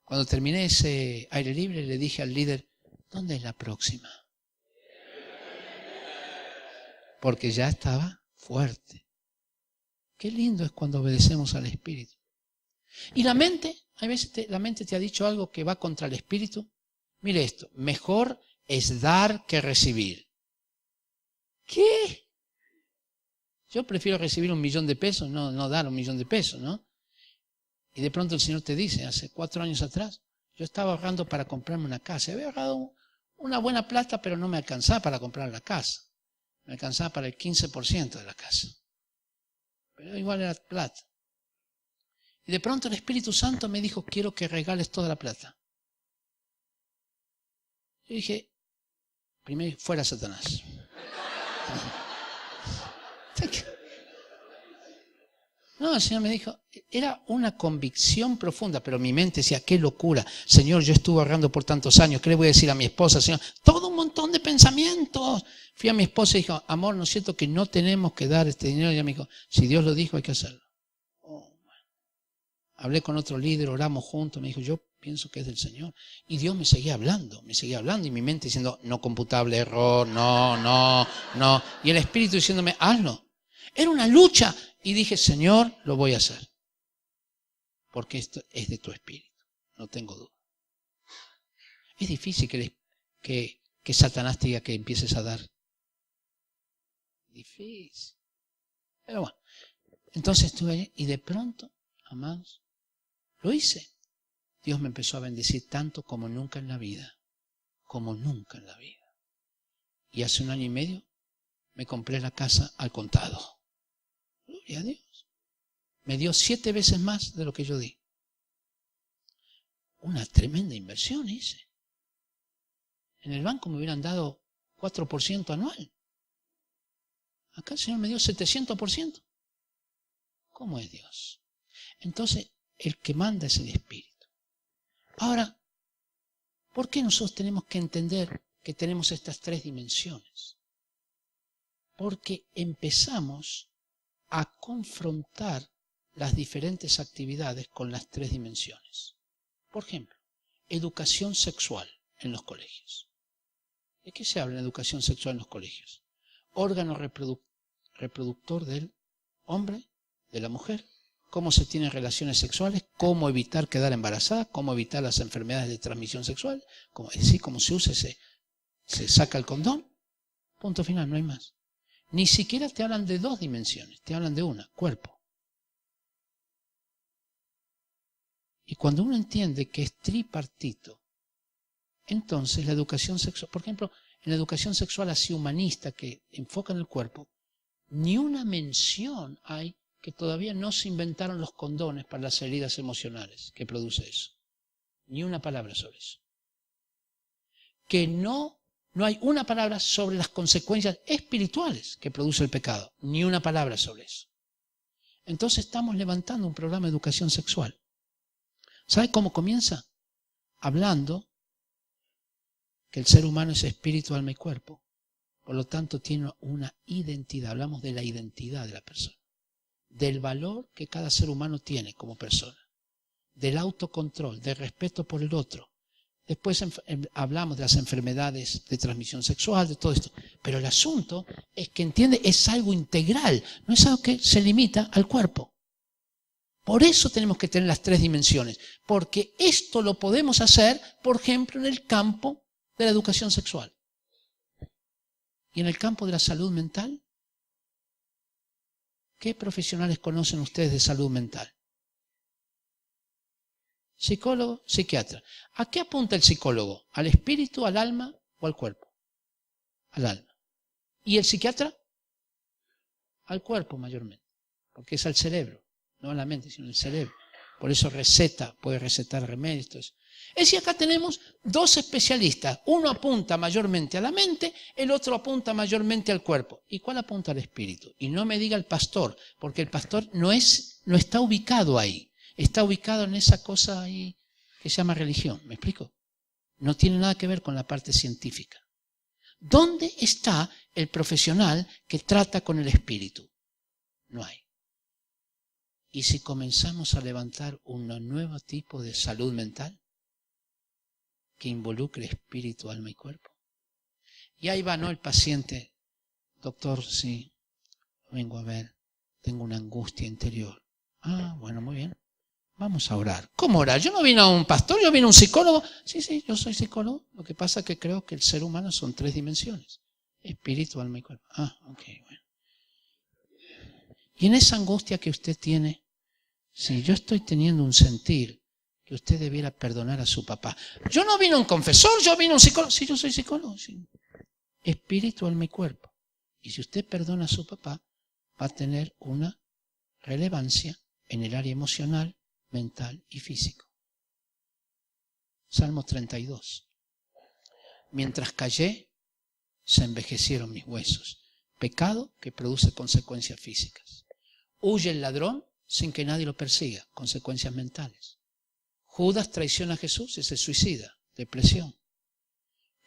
Cuando terminé ese aire libre, le dije al líder, ¿dónde es la próxima? Porque ya estaba fuerte. Qué lindo es cuando obedecemos al Espíritu. Y la mente, a veces la mente te ha dicho algo que va contra el Espíritu. Mire esto, mejor es dar que recibir. ¿Qué? Yo prefiero recibir $1.000.000, no dar $1.000.000, ¿no? Y de pronto el Señor te dice, hace 4 años atrás, yo estaba ahorrando para comprarme una casa. Había ahorrado una buena plata, pero no me alcanzaba para comprar la casa. Me alcanzaba para el 15% de la casa. Pero igual era plata. Y de pronto el Espíritu Santo me dijo, quiero que regales toda la plata. Yo dije, Primero, fuera Satanás. No, el Señor me dijo, era una convicción profunda, pero mi mente decía, qué locura. Señor, yo estuve ahorrando por tantos años, ¿qué le voy a decir a mi esposa? Señor, todo un montón de pensamientos. Fui a mi esposa y dijo, amor, ¿no es cierto que no tenemos que dar este dinero? Y ella me dijo, si Dios lo dijo, hay que hacerlo. Hablé con otro líder, oramos juntos, me dijo, yo pienso que es del Señor. Y Dios me seguía hablando, y mi mente diciendo, no computable, error, no. Y el Espíritu diciéndome, hazlo. Era una lucha. Y dije, Señor, lo voy a hacer. Porque esto es de tu Espíritu, no tengo duda. Es difícil que Satanás te diga que empieces a dar. Difícil. Pero bueno, entonces estuve allí y de pronto, amados, lo hice. Dios me empezó a bendecir tanto como nunca en la vida. Como nunca en la vida. Y hace 1 año y medio me compré la casa al contado. Gloria a Dios. Me dio 7 veces más de lo que yo di. Una tremenda inversión hice. En el banco me hubieran dado 4% anual. Acá el Señor me dio 700%. ¿Cómo es Dios? Entonces, el que manda es el Espíritu. Ahora, ¿por qué nosotros tenemos que entender que tenemos estas 3 dimensiones? Porque empezamos a confrontar las diferentes actividades con las 3 dimensiones. Por ejemplo, educación sexual en los colegios. ¿De qué se habla en educación sexual en los colegios? Órgano reproductor del hombre, de la mujer, cómo se tienen relaciones sexuales, cómo evitar quedar embarazada, cómo evitar las enfermedades de transmisión sexual, cómo se usa, se saca el condón. Punto final, no hay más. Ni siquiera te hablan de 2 dimensiones, te hablan de una, cuerpo. Y cuando uno entiende que es tripartito, entonces la educación sexual, por ejemplo, en la educación sexual así humanista que enfoca en el cuerpo, ni una mención hay que todavía no se inventaron los condones para las heridas emocionales que produce eso. Ni una palabra sobre eso. Que no hay una palabra sobre las consecuencias espirituales que produce el pecado. Ni una palabra sobre eso. Entonces estamos levantando un programa de educación sexual. ¿Sabe cómo comienza? Hablando que el ser humano es espíritu, alma y cuerpo. Por lo tanto, tiene una identidad. Hablamos de la identidad de la persona. Del valor que cada ser humano tiene como persona. Del autocontrol, del respeto por el otro. Después hablamos de las enfermedades de transmisión sexual, de todo esto. Pero el asunto es que, entiende, es algo integral. No es algo que se limita al cuerpo. Por eso tenemos que tener las 3 dimensiones. Porque esto lo podemos hacer, por ejemplo, en el campo de la educación sexual. Y en el campo de la salud mental. ¿Qué profesionales conocen ustedes de salud mental? Psicólogo, psiquiatra. ¿A qué apunta el psicólogo? ¿Al espíritu, al alma o al cuerpo? Al alma. ¿Y el psiquiatra? Al cuerpo mayormente, porque es al cerebro, no a la mente, sino al cerebro. Por eso puede recetar remedios, todo eso. Es decir, acá tenemos 2 especialistas. Uno apunta mayormente a la mente, el otro apunta mayormente al cuerpo. ¿Y cuál apunta al espíritu? Y no me diga el pastor, porque el pastor no está ubicado ahí. Está ubicado en esa cosa ahí que se llama religión. ¿Me explico? No tiene nada que ver con la parte científica. ¿Dónde está el profesional que trata con el espíritu? No hay. ¿Y si comenzamos a levantar un nuevo tipo de salud mental que involucre espíritu, alma y cuerpo? Y ahí va, ¿no? El paciente, doctor, sí, vengo a ver, tengo una angustia interior. Ah, bueno, muy bien. Vamos a orar. ¿Cómo orar? Yo no vine a un pastor, yo vine a un psicólogo. Sí, yo soy psicólogo. Lo que pasa es que creo que el ser humano son 3 dimensiones. Espíritu, alma y cuerpo. Ah, ok, bueno. Y en esa angustia que usted tiene, si yo estoy teniendo un sentir que usted debiera perdonar a su papá. Yo no vine a un confesor, yo vine a un psicólogo. Sí, yo soy psicólogo. Sí. Espíritu, alma y cuerpo. Y si usted perdona a su papá, va a tener una relevancia en el área emocional, mental y físico. Salmo 32. Mientras callé, se envejecieron mis huesos. Pecado que produce consecuencias físicas. Huye el ladrón sin que nadie lo persiga, consecuencias mentales. Judas traiciona a Jesús y se suicida, depresión.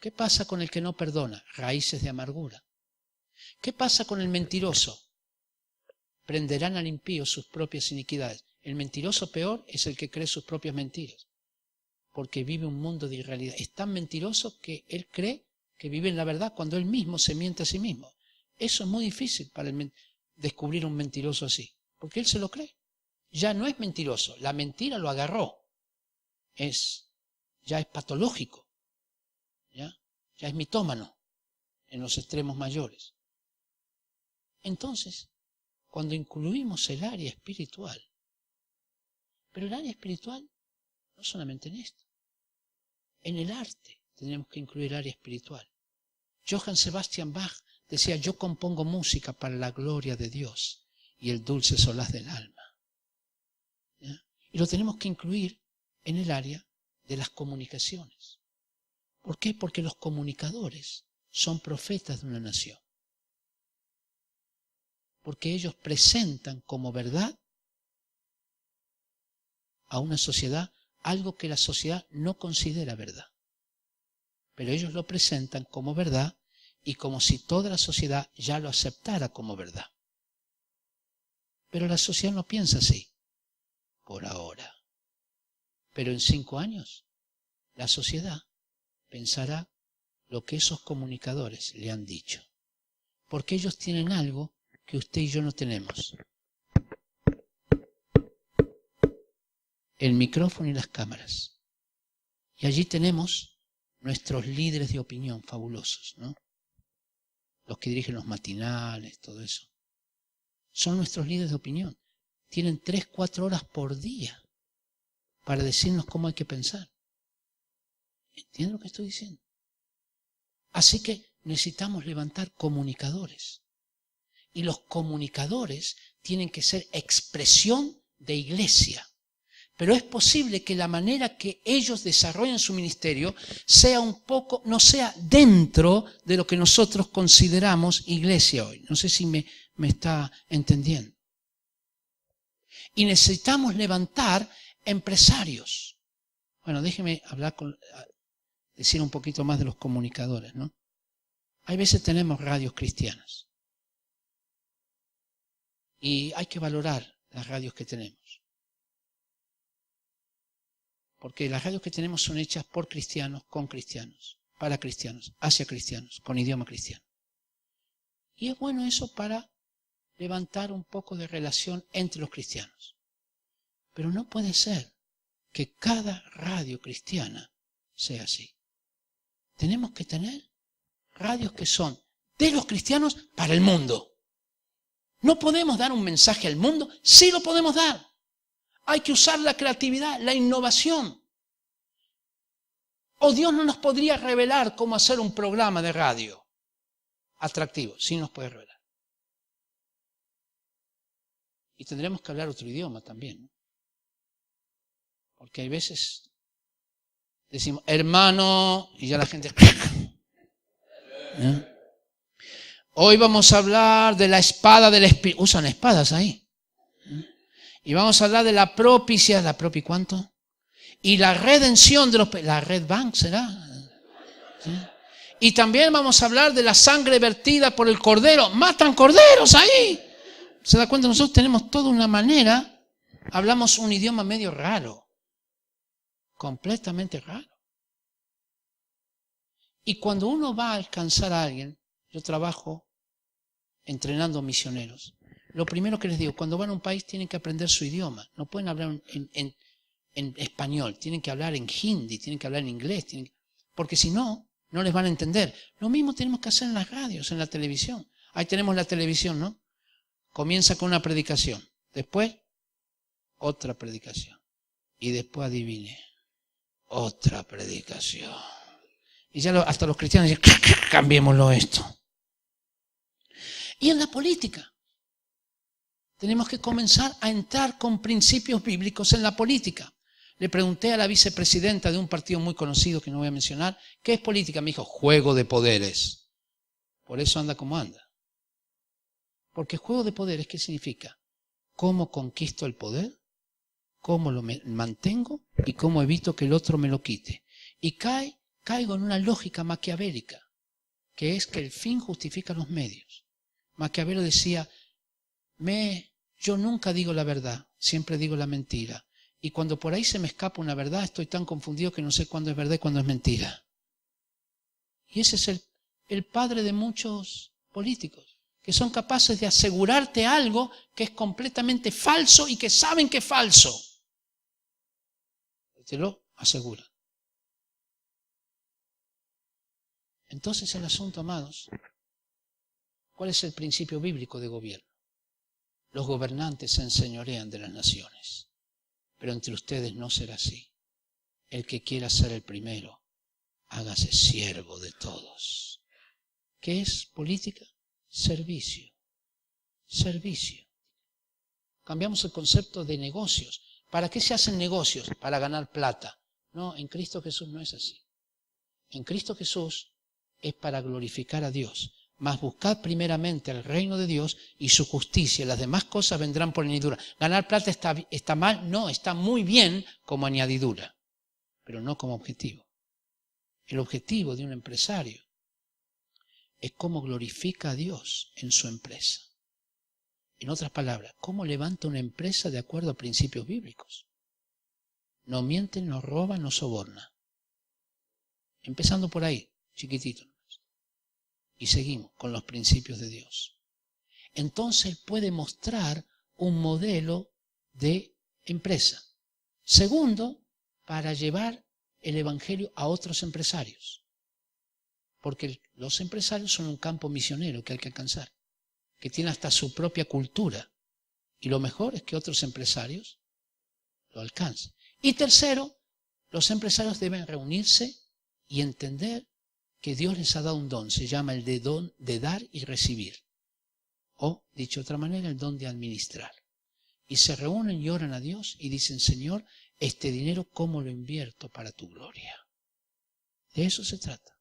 ¿Qué pasa con el que no perdona? Raíces de amargura. ¿Qué pasa con el mentiroso? Prenderán al impío sus propias iniquidades. El mentiroso peor es el que cree sus propias mentiras, porque vive un mundo de irrealidad. Es tan mentiroso que él cree que vive en la verdad cuando él mismo se miente a sí mismo. Eso es muy difícil para descubrir un mentiroso así, porque él se lo cree. Ya no es mentiroso, la mentira lo agarró. Ya es patológico, ya es mitómano en los extremos mayores. Entonces, cuando incluimos el área espiritual, pero el área espiritual no solamente en esto, en el arte tenemos que incluir el área espiritual. Johann Sebastian Bach decía: yo compongo música para la gloria de Dios y el dulce solaz del alma. ¿Ya? Y lo tenemos que incluir en el área de las comunicaciones. ¿Por qué? Porque los comunicadores son profetas de una nación. Porque ellos presentan como verdad a una sociedad algo que la sociedad no considera verdad. Pero ellos lo presentan como verdad y como si toda la sociedad ya lo aceptara como verdad. Pero la sociedad no piensa así, por ahora. Pero en 5 años, la sociedad pensará lo que esos comunicadores le han dicho. Porque ellos tienen algo que usted y yo no tenemos. El micrófono y las cámaras. Y allí tenemos nuestros líderes de opinión fabulosos, ¿no? Los que dirigen los matinales, todo eso. Son nuestros líderes de opinión. Tienen 3-4 horas por día para decirnos cómo hay que pensar. ¿Entienden lo que estoy diciendo? Así que necesitamos levantar comunicadores. Y los comunicadores tienen que ser expresión de iglesia. Pero es posible que la manera que ellos desarrollen su ministerio sea un poco, no sea dentro de lo que nosotros consideramos iglesia hoy. No sé si me está entendiendo. Y necesitamos levantar empresarios. Bueno, déjeme decir un poquito más de los comunicadores, ¿no? Hay veces tenemos radios cristianas. Y hay que valorar las radios que tenemos. Porque las radios que tenemos son hechas por cristianos, con cristianos, para cristianos, hacia cristianos, con idioma cristiano. Y es bueno eso para levantar un poco de relación entre los cristianos. Pero no puede ser que cada radio cristiana sea así. Tenemos que tener radios que son de los cristianos para el mundo. ¿No podemos dar un mensaje al mundo? Sí lo podemos dar. Hay que usar la creatividad, la innovación. O Dios no nos podría revelar cómo hacer un programa de radio atractivo. Sí nos puede revelar. Y tendremos que hablar otro idioma también, ¿no? Porque hay veces decimos, hermano, y ya la gente... ¿no? Hoy vamos a hablar de la espada del Espíritu. Usan espadas ahí. Y vamos a hablar de la propicia, ¿la propi cuánto? Y la redención de los... ¿La Red Bank será? ¿Sí? Y también vamos a hablar de la sangre vertida por el cordero. ¡Matan corderos ahí! ¿Se da cuenta? Nosotros tenemos toda una manera, hablamos un idioma medio raro. Completamente raro. Y cuando uno va a alcanzar a alguien, yo trabajo entrenando misioneros. Lo primero que les digo, cuando van a un país tienen que aprender su idioma. No pueden hablar en español, tienen que hablar en hindi, tienen que hablar en inglés, porque si no, no les van a entender. Lo mismo tenemos que hacer en las radios, en la televisión. Ahí tenemos la televisión, ¿no? Comienza con una predicación, después otra predicación. Y después adivine, otra predicación. Y ya hasta los cristianos dicen, cambiémoslo esto. Y en la política, tenemos que comenzar a entrar con principios bíblicos en la política. Le pregunté a la vicepresidenta de un partido muy conocido, que no voy a mencionar, ¿qué es política? Me dijo, juego de poderes. Por eso anda como anda. Porque juego de poder, ¿qué significa? ¿Cómo conquisto el poder? ¿Cómo lo mantengo? ¿Y cómo evito que el otro me lo quite? Y caigo en una lógica maquiavélica, que es que el fin justifica los medios. Maquiavelo decía, yo nunca digo la verdad, siempre digo la mentira. Y cuando por ahí se me escapa una verdad, estoy tan confundido que no sé cuándo es verdad y cuándo es mentira. Y ese es el padre de muchos políticos, que son capaces de asegurarte algo que es completamente falso y que saben que es falso. Te lo aseguran. Entonces el asunto, amados, ¿cuál es el principio bíblico de gobierno? Los gobernantes se enseñorean de las naciones, pero entre ustedes no será así. El que quiera ser el primero, hágase siervo de todos. ¿Qué es política? Servicio. Servicio. Cambiamos el concepto de negocios. ¿Para qué se hacen negocios? Para ganar plata. No, en Cristo Jesús no es así. En Cristo Jesús es para glorificar a Dios. Mas buscad primeramente el reino de Dios y su justicia. Las demás cosas vendrán por añadidura. ¿Ganar plata está mal? No, está muy bien como añadidura, pero no como objetivo. El objetivo de un empresario es cómo glorifica a Dios en su empresa. En otras palabras, cómo levanta una empresa de acuerdo a principios bíblicos. No miente, no roba, no soborna. Empezando por ahí, chiquitito. Y seguimos con los principios de Dios. Entonces él puede mostrar un modelo de empresa. Segundo, para llevar el evangelio a otros empresarios. Porque los empresarios son un campo misionero que hay que alcanzar, que tiene hasta su propia cultura. Y lo mejor es que otros empresarios lo alcancen. Y tercero, los empresarios deben reunirse y entender que Dios les ha dado un don, se llama el de don de dar y recibir. O, dicho de otra manera, el don de administrar. Y se reúnen y oran a Dios y dicen, Señor, este dinero, ¿cómo lo invierto para tu gloria? De eso se trata.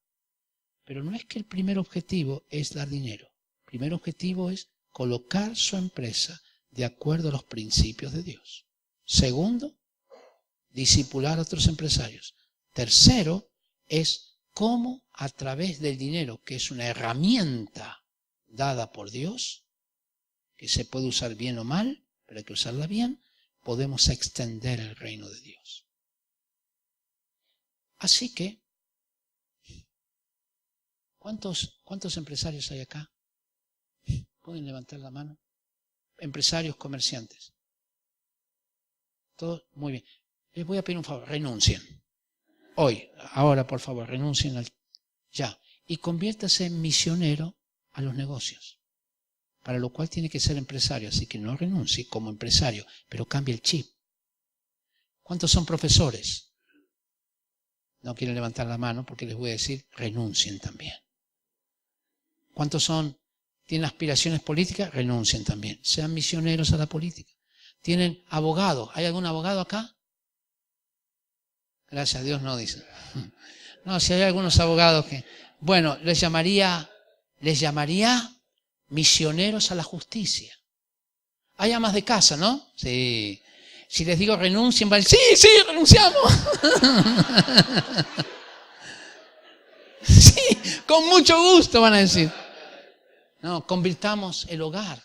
Pero no es que el primer objetivo es dar dinero. El primer objetivo es colocar su empresa de acuerdo a los principios de Dios. Segundo, discipular a otros empresarios. Tercero, es cómo a través del dinero, que es una herramienta dada por Dios, que se puede usar bien o mal, pero hay que usarla bien, podemos extender el reino de Dios. Así que, ¿cuántos empresarios hay acá? ¿Pueden levantar la mano? Empresarios, comerciantes. Todos, muy bien. Les voy a pedir un favor, renuncien. Hoy, ahora por favor, renuncien ya. Y conviértase en misionero a los negocios. Para lo cual tiene que ser empresario. Así que no renuncie como empresario, pero cambie el chip. ¿Cuántos son profesores? No quieren levantar la mano porque les voy a decir, renuncien también. ¿Cuántos tienen aspiraciones políticas? Renuncien también. Sean misioneros a la política. ¿Tienen abogados? ¿Hay algún abogado acá? Gracias a Dios no, dicen. No, si hay algunos abogados que... Bueno, les llamaría misioneros a la justicia. Hay amas de casa, ¿no? Sí. Si les digo renuncien, van a decir, sí, renunciamos. Sí, con mucho gusto van a decir. No, convirtamos el hogar